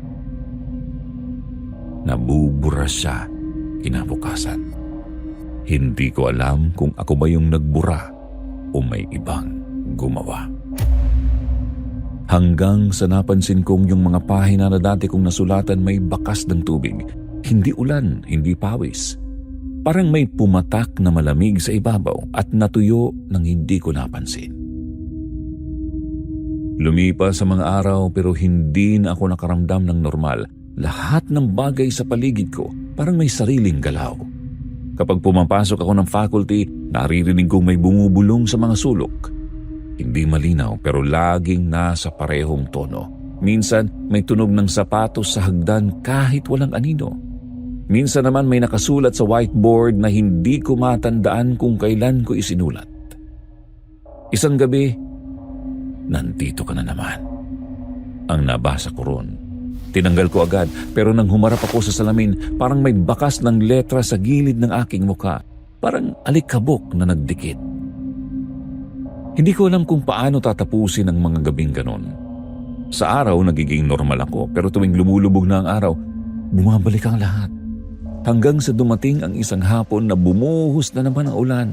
nabubura siya kinabukasan. Hindi ko alam kung ako ba yung nagbura o may ibang gumawa. Hanggang sa napansin kong yung mga pahina na dati kong nasulatan may bakas ng tubig. Hindi ulan, hindi pawis. Parang may pumatak na malamig sa ibabaw at natuyo nang hindi ko napansin. Lumipas sa mga araw pero hindi na ako nakaramdam ng normal. Lahat ng bagay sa paligid ko parang may sariling galaw. Kapag pumapasok ako ng faculty, naririnig kong may bumubulong sa mga sulok. Hindi malinaw pero laging nasa parehong tono. Minsan may tunog ng sapatos sa hagdan kahit walang anino. Minsan naman may nakasulat sa whiteboard na hindi ko matandaan kung kailan ko isinulat. Isang gabi, nandito ka na naman. Ang nabasa ko ron. Tinanggal ko agad pero nang humarap ako sa salamin, parang may bakas ng letra sa gilid ng aking mukha. Parang alikabok na nagdikit. Hindi ko alam kung paano tatapusin ang mga gabing ganon. Sa araw, nagiging normal ako, pero tuwing lumulubog na ang araw, bumabalik ang lahat. Hanggang sa dumating ang isang hapon na bumuhos na naman ang ulan.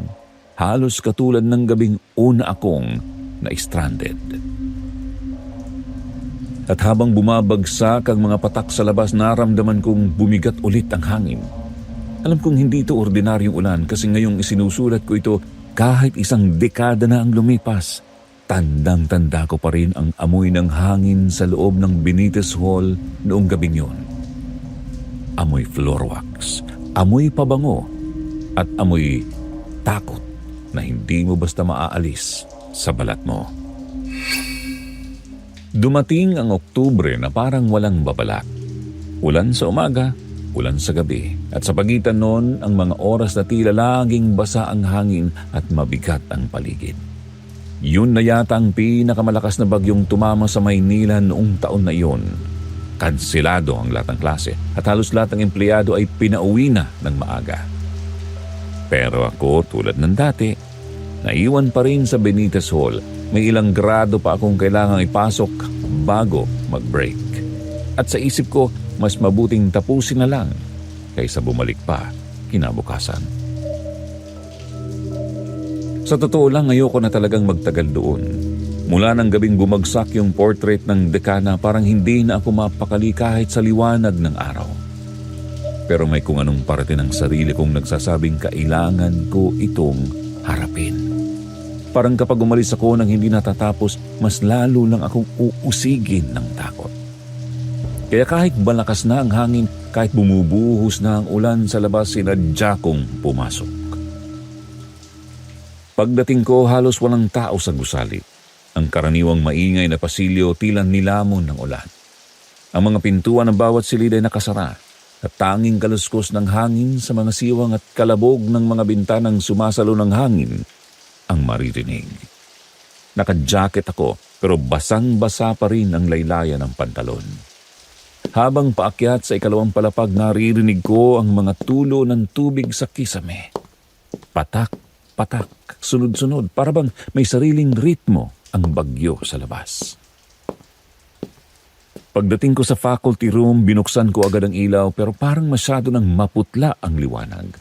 Halos katulad ng gabing una akong na-stranded. At habang bumabagsak ang mga patak sa labas, naramdaman kong bumigat ulit ang hangin. Alam kong hindi ito ordinaryong ulan kasi ngayong isinusulat ko ito kahit isang dekada na ang lumipas. Tandang-tanda ko pa rin ang amoy ng hangin sa loob ng Benitez Hall noong gabing yun. Amoy floor wax, amoy pabango, at amoy takot na hindi mo basta maaalis sa balat mo. Dumating ang Oktubre na parang walang babala. Ulan sa umaga, ulan sa gabi, at sa pagitan noon ang mga oras na tila laging basa ang hangin at mabigat ang paligid. Yun na yata ang pinakamalakas na bagyong tumama sa Maynila noong taon na iyon. Kanselado ang lahat ng klase at halos lahat ng empleyado ay pinauwi na ng maaga. Pero ako, tulad ng dati, naiwan pa rin sa Benitez Hall. May ilang grado pa akong kailangang ipasok bago mag-break. At sa isip ko, mas mabuting tapusin na lang kaysa bumalik pa kinabukasan. Sa totoo lang, ayoko na talagang magtagal doon. Mula ng gabing bumagsak yung portrait ng dekana, parang hindi na ako mapakali kahit sa liwanag ng araw. Pero may kung anong parte ng sarili kong nagsasabing kailangan ko itong harapin. Parang kapag umalis ako nang hindi natatapos, mas lalo lang akong uusigin ng takot. Kaya kahit malakas na ang hangin, kahit bumubuhos na ang ulan sa labas, sinadya kong pumasok. Pagdating ko, halos walang tao sa gusali. Ang karaniwang maingay na pasilyo tila nilamon ng ulan. Ang mga pintuan ng bawat silid ay nakasara at tanging kaluskos ng hangin sa mga siwang at kalabog ng mga bintanang sumasalo ng hangin ang maririnig. Naka-jacket ako pero basang-basa pa rin ang laylayan ng pantalon. Habang paakyat sa ikalawang palapag, naririnig ko ang mga tulo ng tubig sa kisame. Patak, patak, sunod-sunod, para bang may sariling ritmo ang bagyo sa labas. Pagdating ko sa faculty room, binuksan ko agad ang ilaw pero parang masyado nang maputla ang liwanag.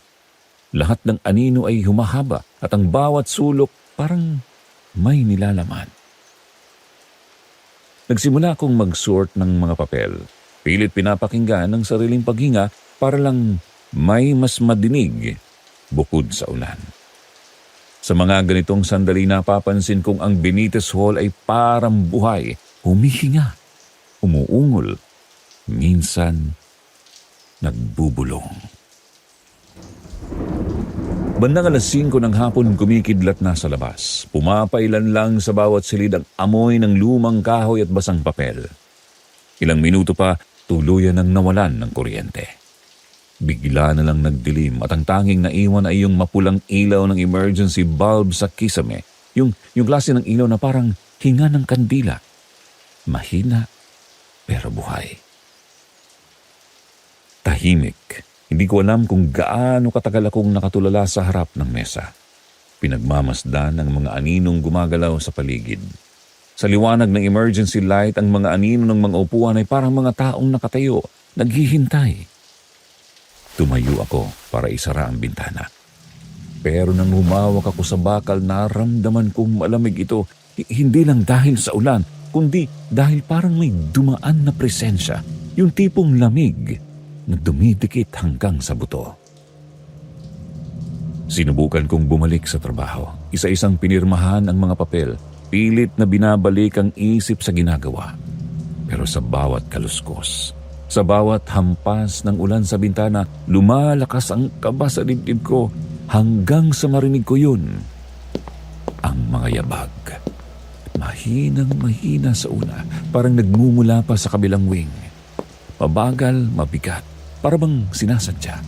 Lahat ng anino ay humahaba at ang bawat sulok parang may nilalaman. Nagsimula akong mag-sort ng mga papel. Pilit pinapakinggan ng sariling paghinga para lang may mas madinig bukod sa ulan. Sa mga ganitong sandali, napapansin kong ang Benitez Hall ay parang buhay, humihinga, umuungol, minsan nagbubulong. Bandang 5:00 ng hapon, kumikidlat na sa labas. Pumapailan lang sa bawat silid ang amoy ng lumang kahoy at basang papel. Ilang minuto pa, tuluyan nang nawalan ng kuryente. Bigla na lang nagdilim at ang tanging naiwan ay yung mapulang ilaw ng emergency bulb sa kisame. Yung klase ng ilaw na parang hinga ng kandila. Mahina pero buhay. Tahimik. Hindi ko alam kung gaano katagal akong nakatulala sa harap ng mesa. Pinagmamasdan ang mga aninong gumagalaw sa paligid. Sa liwanag ng emergency light, ang mga anino ng mga upuan ay parang mga taong nakatayo, naghihintay. Tumayo ako para isara ang bintana. Pero nang humawak ako sa bakal, naramdaman kong malamig ito. Hindi lang dahil sa ulan, kundi dahil parang may dumaan na presensya. Yung tipong lamig na dumidikit hanggang sa buto. Sinubukan kong bumalik sa trabaho. Isa-isang pinirmahan ang mga papel. Pilit na binabalik ang isip sa ginagawa. Pero sa bawat kaluskos, sa bawat hampas ng ulan sa bintana, lumalakas ang kaba sa dibdib ko hanggang sa marinig ko yun. Ang mga yabag. Mahinang-mahina sa una, parang nagmumula pa sa kabilang wing. Mabagal, mabigat, para bang sinasadya.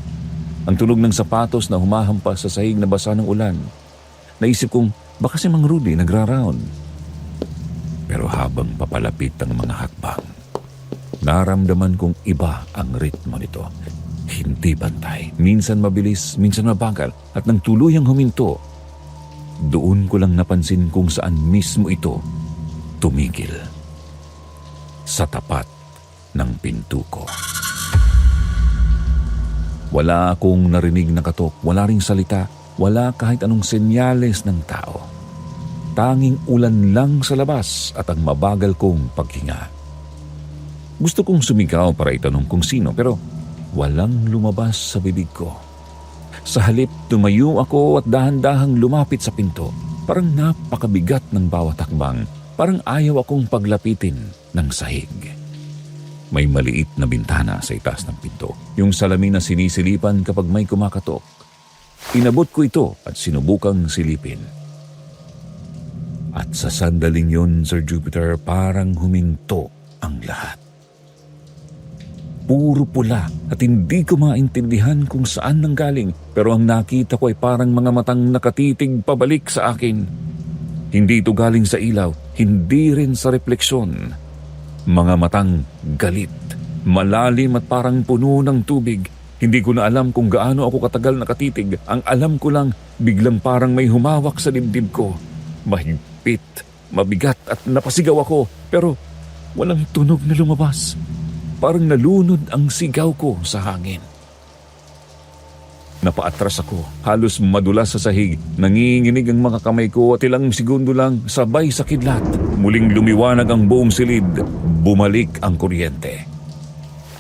Ang tunog ng sapatos na humahampas sa sahig na basa ng ulan. Naisip kong baka si Mang Rudy nagra-round. Pero habang papalapit ang mga hakbang, naramdaman kong iba ang ritmo nito. Hindi bantay. Minsan mabilis, minsan mabagal. At nang tuluyang huminto, doon ko lang napansin kung saan mismo ito tumigil. sa tapat ng pinto ko. Wala akong narinig na katok, wala ring salita, wala kahit anong senyales ng tao. Tanging ulan lang sa labas at ang mabagal kong paghinga. Gusto kong sumigaw para itanong kung sino pero walang lumabas sa bibig ko. Sa halip, tumayo ako at dahan-dahang lumapit sa pinto. Parang napakabigat ng bawat hakbang. Parang ayaw akong paglapitin ng sahig. May maliit na bintana sa itaas ng pinto. Yung salamin na sinisilipan kapag may kumakatok. Inabot ko ito at sinubukang silipin. At sa sandaling yun, Sir Jupiter, parang huminto ang lahat. Puro pula at hindi ko maintindihan kung saan nanggaling, pero ang nakita ko ay parang mga matang nakatitig pabalik sa akin. Hindi ito galing sa ilaw, hindi rin sa refleksyon. Mga matang galit, malalim at parang puno ng tubig. Hindi ko na alam kung gaano ako katagal nakatitig. Ang alam ko lang, biglang parang may humawak sa dibdib ko. Mahigpit, mabigat at napasigaw ako, pero walang tunog na lumabas. Parang nalunod ang sigaw ko sa hangin. Napaatras ako, halos madulas sa sahig. Nanginginig ang mga kamay ko at ilang segundo lang sabay sa kidlat. Muling lumiwanag ang buong silid. Bumalik ang kuryente.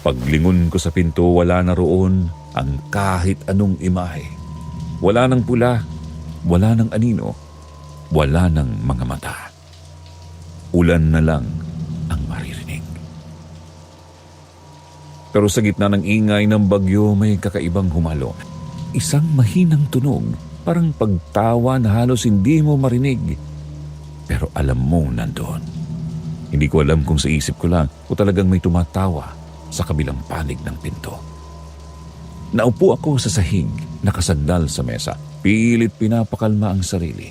Paglingon ko sa pinto, wala na roon ang kahit anong imahe. Wala ng pula, wala ng anino, wala ng mga mata. Ulan na lang ang maririnig. Pero sa gitna ng ingay ng bagyo, may kakaibang humalo. Isang mahinang tunog, parang pagtawa na halos hindi mo marinig. Pero alam mo nandoon. Hindi ko alam kung sa isip ko lang o talagang may tumatawa sa kabilang panig ng pinto. Naupo ako sa sahig, nakasandal sa mesa. Pilit pinapakalma ang sarili.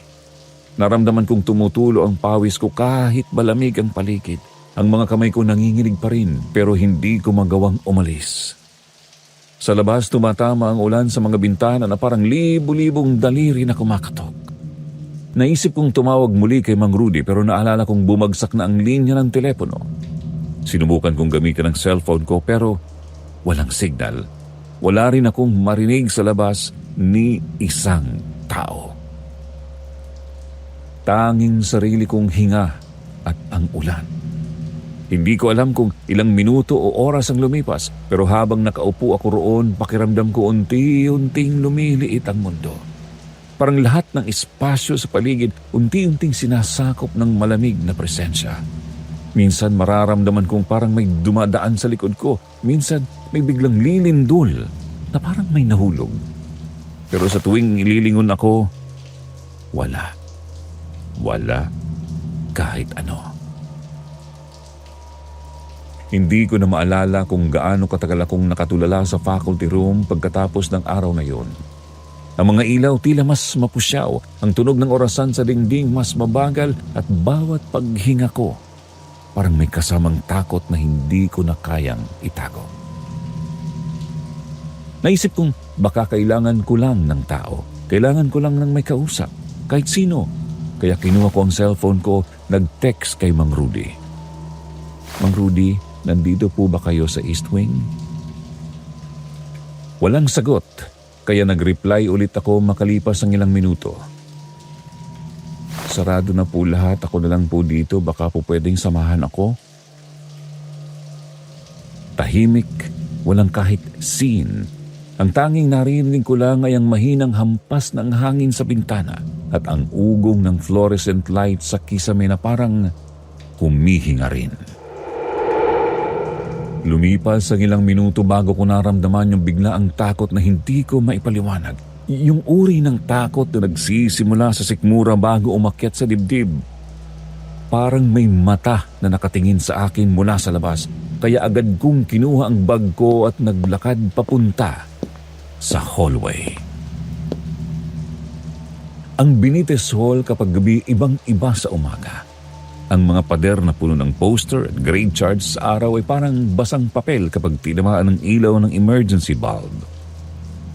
Naramdaman kong tumutulo ang pawis ko kahit malamig ang paligid. Ang mga kamay ko nanginginig pa rin pero hindi ko magawang umalis. Sa labas tumatama ang ulan sa mga bintana na parang libo-libong daliri na kumakatok. Naisip kong tumawag muli kay Mang Rudy pero naalala kong bumagsak na ang linya ng telepono. Sinubukan kong gamitin ang cellphone ko pero walang signal. Wala rin akong marinig sa labas ni isang tao. Tanging sarili kong hinga at ang ulan. Hindi ko alam kung ilang minuto o oras ang lumipas, pero habang nakaupo ako roon, pakiramdam ko unti-unting lumiliit ang mundo. Parang lahat ng espasyo sa paligid, unti-unting sinasakop ng malamig na presensya. Minsan mararamdaman kong parang may dumadaan sa likod ko. Minsan may biglang lilindol na parang may nahulog. Pero sa tuwing ililingon ako, wala. Wala kahit ano. Hindi ko na maalala kung gaano katagal akong nakatulala sa faculty room pagkatapos ng araw na yun. Ang mga ilaw tila mas mapusyaw, ang tunog ng orasan sa dingding mas mabagal at bawat paghinga ko, parang may kasamang takot na hindi ko na kayang itago. Naisip kong baka kailangan ko lang ng tao, kailangan ko lang ng may kausap, kahit sino. Kaya kinuha ko ang cellphone ko, nag-text kay Mang Rudy. Mang Rudy, nandito po ba kayo sa East Wing? Walang sagot, kaya nag-reply ulit ako makalipas ang ilang minuto. Sarado na po lahat, ako na lang po dito, baka po pwedeng samahan ako. Tahimik, walang kahit scene. Ang tanging narinig ko lang ay ang mahinang hampas ng hangin sa bintana at ang ugong ng fluorescent light sa kisame na parang humihinga rin. Lumipas ang ilang minuto bago ko naramdaman yung biglaang takot na hindi ko maipaliwanag. Yung uri ng takot na nagsisimula sa sikmura bago umakyat sa dibdib. Parang may mata na nakatingin sa akin mula sa labas. Kaya agad kong kinuha ang bag ko at naglakad papunta sa hallway. Ang Benitez Hall kapag gabi ibang-iba sa umaga. Ang mga pader na puno ng poster at grade charts sa araw ay parang basang papel kapag tinamaan ng ilaw ng emergency bulb.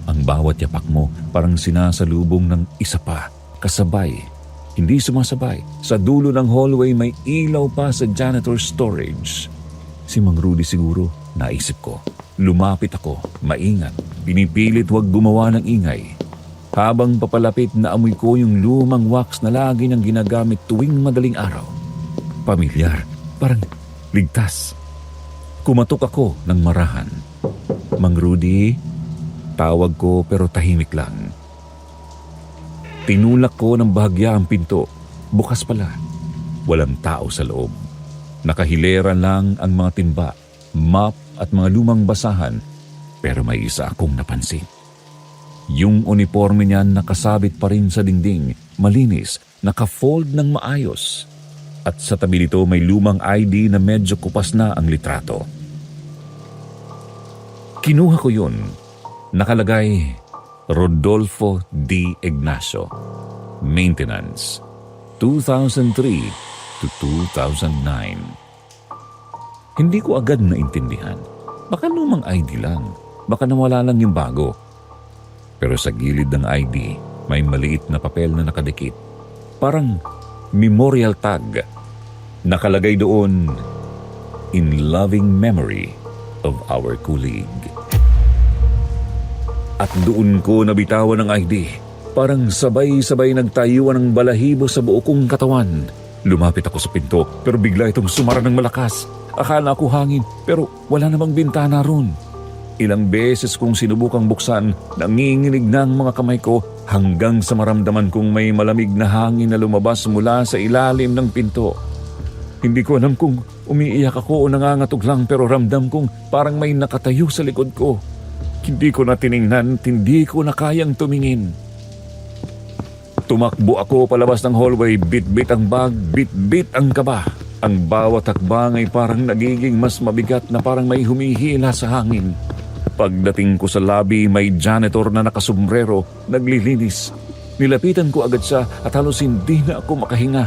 Ang bawat yapak mo parang sinasalubong ng isa pa, kasabay, hindi sumasabay. Sa dulo ng hallway may ilaw pa sa janitor storage. Si Mang Rudy siguro, naisip ko. Lumapit ako, maingat, pinipilit huwag gumawa ng ingay. Habang papalapit na amoy ko yung lumang wax na lagi niyang ginagamit tuwing madaling araw. Pamilyar, parang ligtas. Kumatok ako ng marahan. Mang Rudy, tawag ko pero tahimik lang. Tinulak ko ng bahagya ang pinto. Bukas pala. Walang tao sa loob. Nakahilera lang ang mga timba, map at mga lumang basahan, pero may isa akong napansin. Yung uniforme niya nakasabit pa rin sa dingding, malinis, nakafold ng maayos. At sa tabi nito may lumang ID na medyo kupas na ang litrato. Kinuha ko yun. Nakalagay, Rodolfo D. Ignacio. Maintenance, 2003 to 2009. Hindi ko agad naintindihan. Baka lumang ID lang. Baka nawala lang yung bago. Pero sa gilid ng ID, may maliit na papel na nakadikit. Parang memorial tag. Nakalagay doon, "In loving memory of our colleague." At doon ko nabitawan ng ID. Parang sabay-sabay nagtayuan ng balahibo sa buo kong katawan. Lumapit ako sa pinto pero bigla itong sumara ng malakas. Akala ko hangin pero wala namang bintana ron. Ilang beses kong sinubukang buksan, nanginginig na ang mga kamay ko hanggang sa maramdaman kong may malamig na hangin na lumabas mula sa ilalim ng pinto. Hindi ko alam kung umiiyak ako o nangangatog lang pero ramdam kong parang may nakatayo sa likod ko. Hindi ko na tiningnan, hindi ko na kayang tumingin. Tumakbo ako palabas ng hallway, bit-bit ang bag, bit-bit ang kaba. Ang bawat hakbang ay parang nagiging mas mabigat na parang may humihila sa hangin. Pagdating ko sa lobby, may janitor na nakasombrero, naglilinis. Nilapitan ko agad siya at halos hindi na ako makahinga.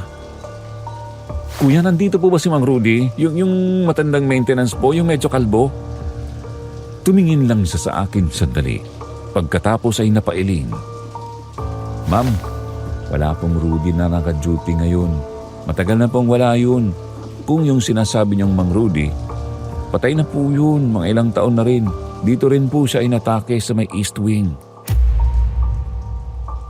"Kuya, nandito po ba si Mang Rudy? Yung matandang maintenance po, yung medyo kalbo?" Tumingin lang siya sa akin sandali. Pagkatapos ay napailing. "Ma'am, wala pong Rudy na naka-duty ngayon. Matagal na pong wala yun. Kung yung sinasabi niyong Mang Rudy, patay na po yun, mga ilang taon na rin. Dito rin po siya inatake sa may East Wing."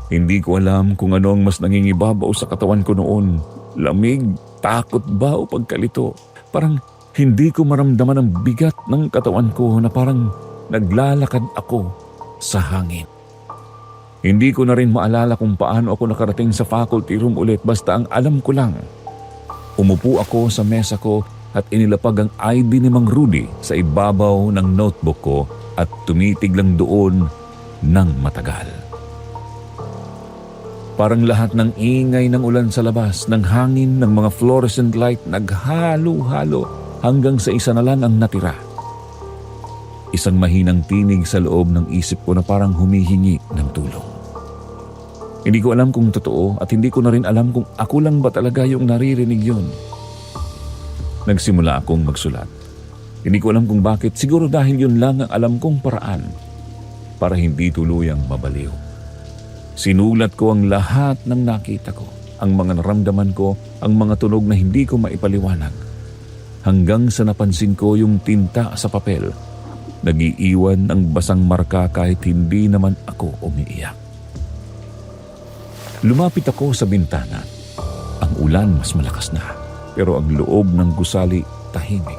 Hindi ko alam kung ano ang mas nangingibabaw sa katawan ko noon. Lamig, takot ba o pagkalito? Parang hindi ko maramdaman ang bigat ng katawan ko na parang naglalakad ako sa hangin. Hindi ko na rin maalala kung paano ako nakarating sa faculty room ulit, basta ang alam ko lang. Umupo ako sa mesa ko at inilapag ang ID ni Mang Rudy sa ibabaw ng notebook ko at tumitig lang doon ng matagal. Parang lahat ng ingay ng ulan sa labas, ng hangin, ng mga fluorescent light naghalo-halo hanggang sa isa na lang ang natira. Isang mahinang tinig sa loob ng isip ko na parang humihingi ng tulong. Hindi ko alam kung totoo at hindi ko na rin alam kung ako lang ba talaga yung naririnig yun. Nagsimula akong magsulat. Hindi ko alam kung bakit, siguro dahil yun lang ang alam kong paraan para hindi tuluyang mabaliw. Sinulat ko ang lahat ng nakita ko, ang mga naramdaman ko, ang mga tunog na hindi ko maipaliwanag. Hanggang sa napansin ko yung tinta sa papel. Nag-iiwan ang basang marka kahit hindi naman ako umiiyak. Lumapit ako sa bintana. Ang ulan mas malakas na, pero ang loob ng gusali tahimik.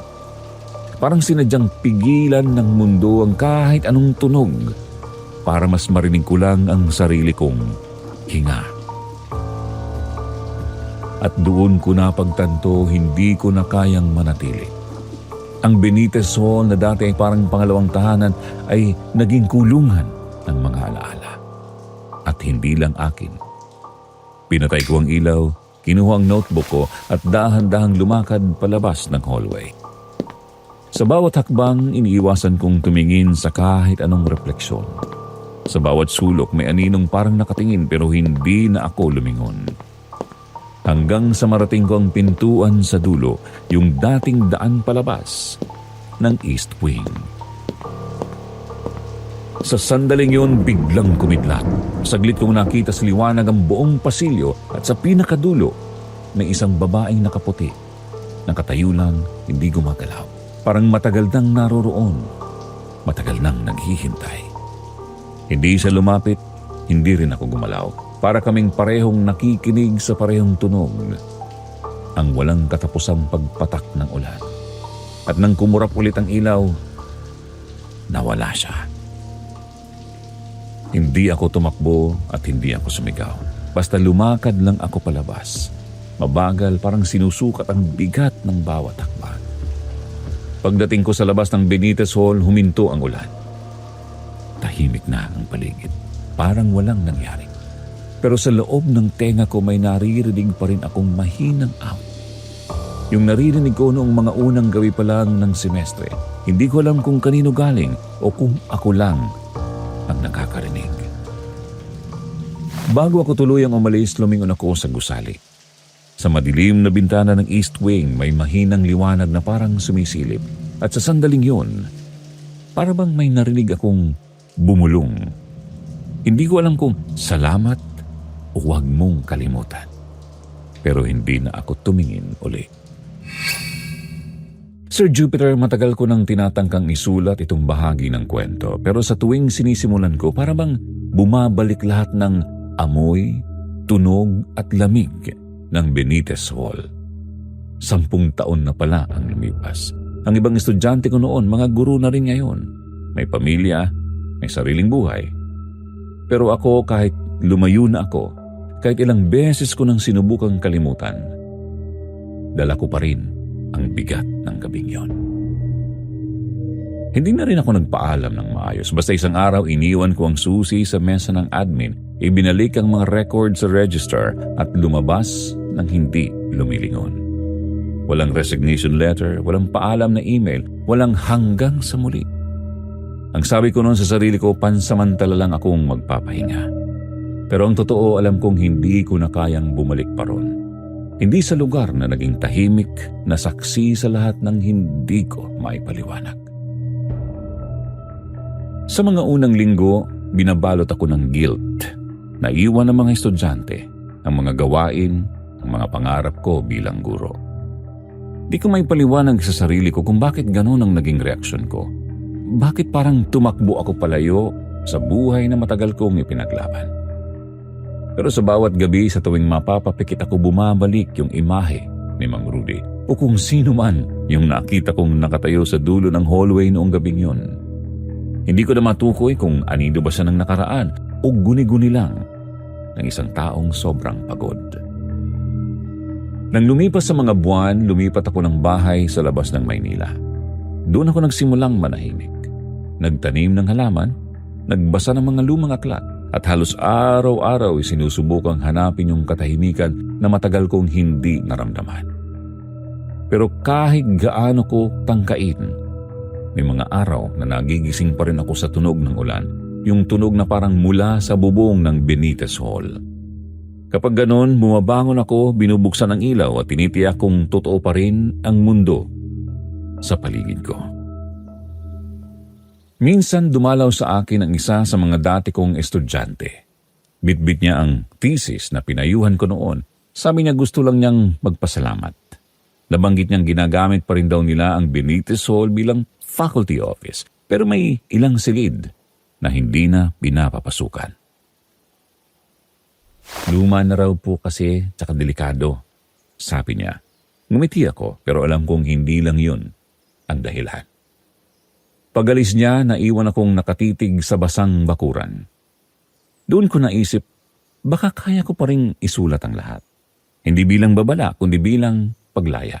Parang sinadyang pigilan ng mundo ang kahit anong tunog para mas marinig ko lang ang sarili kong hinga. At doon ko napagtanto hindi ko na kayang manatili. Ang Benitez Hall na dati ay parang pangalawang tahanan ay naging kulungan ng mga alaala. At hindi lang akin. Pinatay ko ang ilaw, kinuha ang notebook ko at dahan-dahang lumakad palabas ng hallway. Sa bawat hakbang, iniiwasan kong tumingin sa kahit anong refleksyon. Sa bawat sulok may aninong parang nakatingin pero hindi na ako lumingon. Hanggang sa marating ko ang pintuan sa dulo, yung dating daan palabas ng East Wing. Sa sandaling yun, biglang kumidlat. Saglit kong nakita sa liwanag ang buong pasilyo at sa pinakadulo, may isang babaeng nakaputi. Nakatayo lang, hindi gumagalaw. Parang matagal nang naroroon. Matagal nang naghihintay. Hindi siya lumapit, hindi rin ako gumalaw. Para kaming parehong nakikinig sa parehong tunog. Ang walang katapusang pagpatak ng ulan. At nang kumurap ulit ang ilaw, nawala siya. Hindi ako tumakbo at hindi ako sumigaw. Basta lumakad lang ako palabas. Mabagal, parang sinusukat ang bigat ng bawat hakbang. Pagdating ko sa labas ng Benitez Hall, huminto ang ulan. Tahimik na ang paligid. Parang walang nangyari. Pero sa loob ng tenga ko may naririnig pa rin akong mahinang awit. Yung naririnig ko noong mga unang gawi pa lang ng semestre. Hindi ko alam kung kanino galing o kung ako lang ang nakakarinig. Bago ako tuluyang umalis, lumingon ako sa gusali. Sa madilim na bintana ng East Wing, may mahinang liwanag na parang sumisilip. At sa sandaling yun, para bang may narinig akong bumulong. Hindi ko alam kung salamat o huwag mong kalimutan. Pero hindi na ako tumingin uli. Sir Jupiter, matagal ko nang tinatangkang isulat itong bahagi ng kwento. Pero sa tuwing sinisimulan ko, para bang bumabalik lahat ng amoy, tunog at lamig ng Benitez Hall. 10 taon na pala ang lumipas. Ang ibang estudyante ko noon, mga guro na rin ngayon. May pamilya, may sariling buhay. Pero ako, kahit lumayo na ako, kahit ilang beses ko nang sinubukang kalimutan, dala ko pa rin ang bigat ng gabing yon. Hindi na rin ako nagpaalam ng maayos. Basta isang araw, iniwan ko ang susi sa mesa ng admin, ibinalik ang mga record sa register at lumabas ng hindi lumilingon. Walang resignation letter, walang paalam na email, walang hanggang sa muli. Ang sabi ko noon sa sarili ko, pansamantala lang akong magpapahinga. Pero ang totoo, alam kong hindi ko na kayang bumalik pa ron. Hindi sa lugar na naging tahimik na saksi sa lahat ng hindi ko maipaliwanag. Sa mga unang linggo, binabalot ako ng guilt. Naiwan ng mga estudyante, ang mga gawain, ang mga pangarap ko bilang guro. Di ko may paliwanag sa sarili ko kung bakit gano'n ang naging reaksyon ko. Bakit parang tumakbo ako palayo sa buhay na matagal kong ipinaglaban. Pero sa bawat gabi sa tuwing mapapapikit ako, bumabalik yung imahe ni Mang Rudy o kung sino man yung nakita kong nakatayo sa dulo ng hallway noong gabing yun. Hindi ko na matukoy kung anido ba siya ng nakaraan o guni-guni lang ng isang taong sobrang pagod. Nang lumipas sa mga buwan, lumipat ako ng bahay sa labas ng Maynila. Doon ako nagsimulang manahimik. Nagtanim ng halaman, nagbasa ng mga lumang aklat, at halos araw-araw sinusubukang hanapin yung katahimikan na matagal kong hindi naramdaman. Pero kahit gaano ko tangkain, may mga araw na nagigising pa rin ako sa tunog ng ulan, yung tunog na parang mula sa bubong ng Benitez Hall. Kapag ganon, bumabangon ako, binubuksan ang ilaw at tinitiyak kung totoo pa rin ang mundo sa paligid ko. Minsan dumalaw sa akin ang isa sa mga dati kong estudyante. Bitbit niya ang thesis na pinayuhan ko noon. Sabi niya gusto lang niyang magpasalamat. Nabanggit niyang ginagamit pa rin daw nila ang Benitez Hall bilang faculty office, pero may ilang silid na hindi na pinapapasukan. Luma na raw po kasi, tsaka delikado, sabi niya. Ngumiti ako, pero alam kong hindi lang yun ang dahilan. Pag-alis niya, naiwan akong nakatitig sa basang bakuran. Doon ko naisip, baka kaya ko pa rin isulat ang lahat. Hindi bilang babala, kundi bilang paglaya.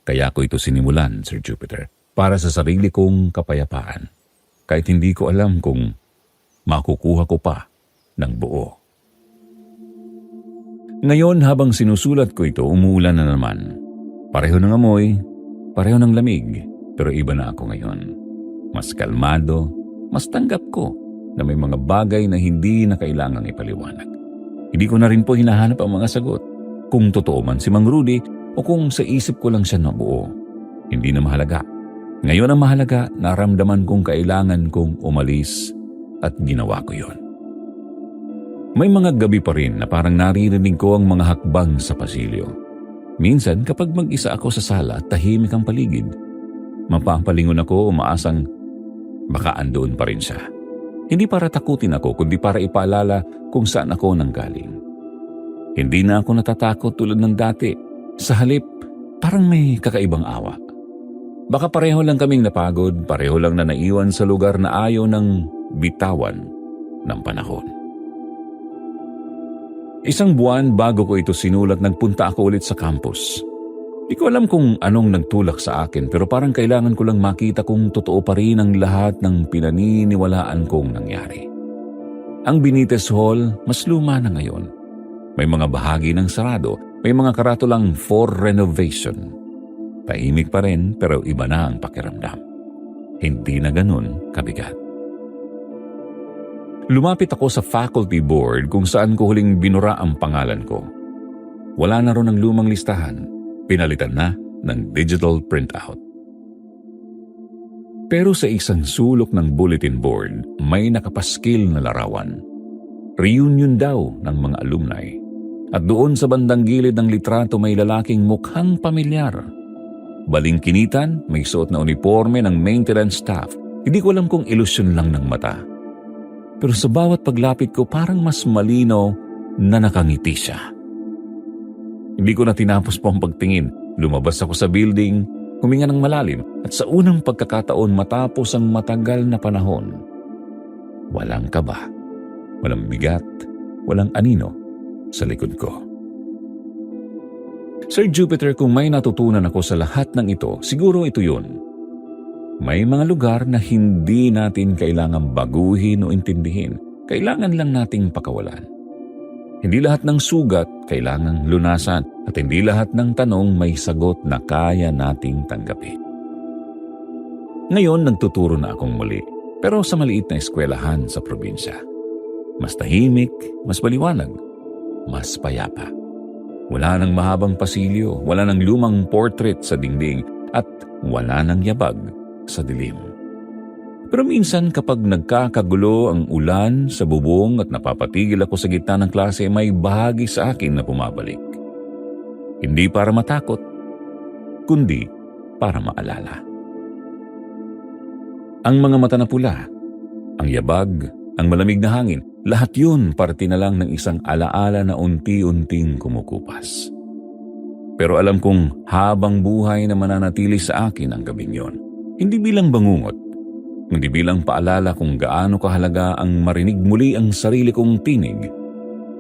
Kaya ko ito sinimulan, Sir Jupiter, para sa sarili kong kapayapaan. Kahit hindi ko alam kung makukuha ko pa ng buo. Ngayon, habang sinusulat ko ito, umuulan na naman. Pareho ng amoy, pareho ng lamig, pero iba na ako ngayon. Mas kalmado, mas tanggap ko na may mga bagay na hindi na kailangang ipaliwanag. Hindi ko na rin po hinahanap ang mga sagot. Kung totoo man si Mang Rudy o kung sa isip ko lang siya nabuo. Hindi na mahalaga. Ngayon ang mahalaga, naramdaman kong kailangan kong umalis at ginawa ko yon. May mga gabi pa rin na parang naririnig ko ang mga hakbang sa pasilyo. Minsan kapag mag-isa ako sa sala at tahimik ang paligid, Mapapalingon ako, umaasang baka andoon pa rin siya. Hindi para takutin ako, kundi para ipaalala kung saan ako nanggaling. Hindi na ako natatakot tulad ng dati. Sa halip, parang may kakaibang awa. Baka pareho lang kaming napagod, pareho lang na naiwan sa lugar na ayaw ng bitawan ng panahon. Isang buwan bago ko ito sinulat, nagpunta ako ulit sa campus. Di ko alam kung anong nagtulak sa akin, pero parang kailangan ko lang makita kung totoo pa rin ang lahat ng pinaniniwalaan kong nangyari. Ang Benitez Hall, mas luma na ngayon. May mga bahagi ng sarado, may mga karatulang for renovation. Tahimik pa rin, pero iba na ang pakiramdam. Hindi na ganun kabigat. Lumapit ako sa faculty board kung saan ko huling binura ang pangalan ko. Wala na ron ang lumang listahan. Pinalitan na ng digital printout. Pero sa isang sulok ng bulletin board, may nakapaskil na larawan. Reunion daw ng mga alumni. At doon sa bandang gilid ng litrato may lalaking mukhang pamilyar. Balingkinitan, may suot na uniforme ng maintenance staff. Hindi ko alam kung ilusyon lang ng mata. Pero sa bawat paglapit ko parang mas malinaw na nakangiti siya. Hindi ko na tinapos po ang pagtingin. Lumabas ako sa building, huminga ng malalim at sa unang pagkakataon matapos ang matagal na panahon. Walang kaba, walang bigat, walang anino sa likod ko. Sir Jupiter, kung may natutunan ako sa lahat ng ito, siguro ito yun. May mga lugar na hindi natin kailangang baguhin o intindihin. Kailangan lang nating pakawalan. Hindi lahat ng sugat kailangang lunasan at hindi lahat ng tanong may sagot na kaya nating tanggapin. Ngayon, nagtuturo na akong muli, pero sa maliit na eskwelahan sa probinsya. Mas tahimik, mas maliwanag, mas payapa. Wala nang mahabang pasilyo, wala nang lumang portrait sa dingding, at wala nang yabag sa dilim. Pero minsan kapag nagkakagulo ang ulan sa bubong at napapatigil ako sa gitna ng klase, may bahagi sa akin na pumabalik. Hindi para matakot, kundi para maalala. Ang mga mata na pula, ang yabag, ang malamig na hangin, lahat yun parte na lang ng isang alaala na unti-unting kumukupas. Pero alam kong habang buhay na mananatili sa akin ang gabing yon. Hindi bilang bangungot, hindi bilang paalala kung gaano kahalaga ang marinig muli ang sarili kong tinig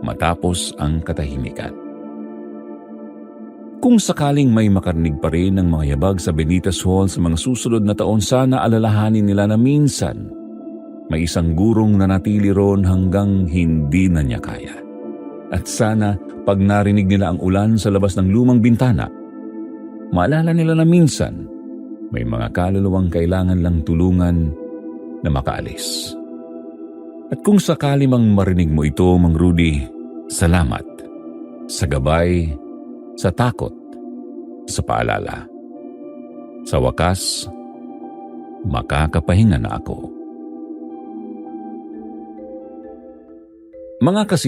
matapos ang katahimikan. Kung sakaling may makarinig pa rin ng mga yabag sa Benitez Hall sa mga susunod na taon, sana alalahanin nila na minsan may isang gurong nanatili ron hanggang hindi na niya kaya. At sana pag narinig nila ang ulan sa labas ng lumang bintana, maalala nila na minsan may mga kaluluwang kailangan lang tulungan na makaalis. At kung sakali mang marinig mo ito, Mang Rudy, salamat sa gabay, sa takot, sa paalala. Sa wakas, makakapahinga na ako. Mga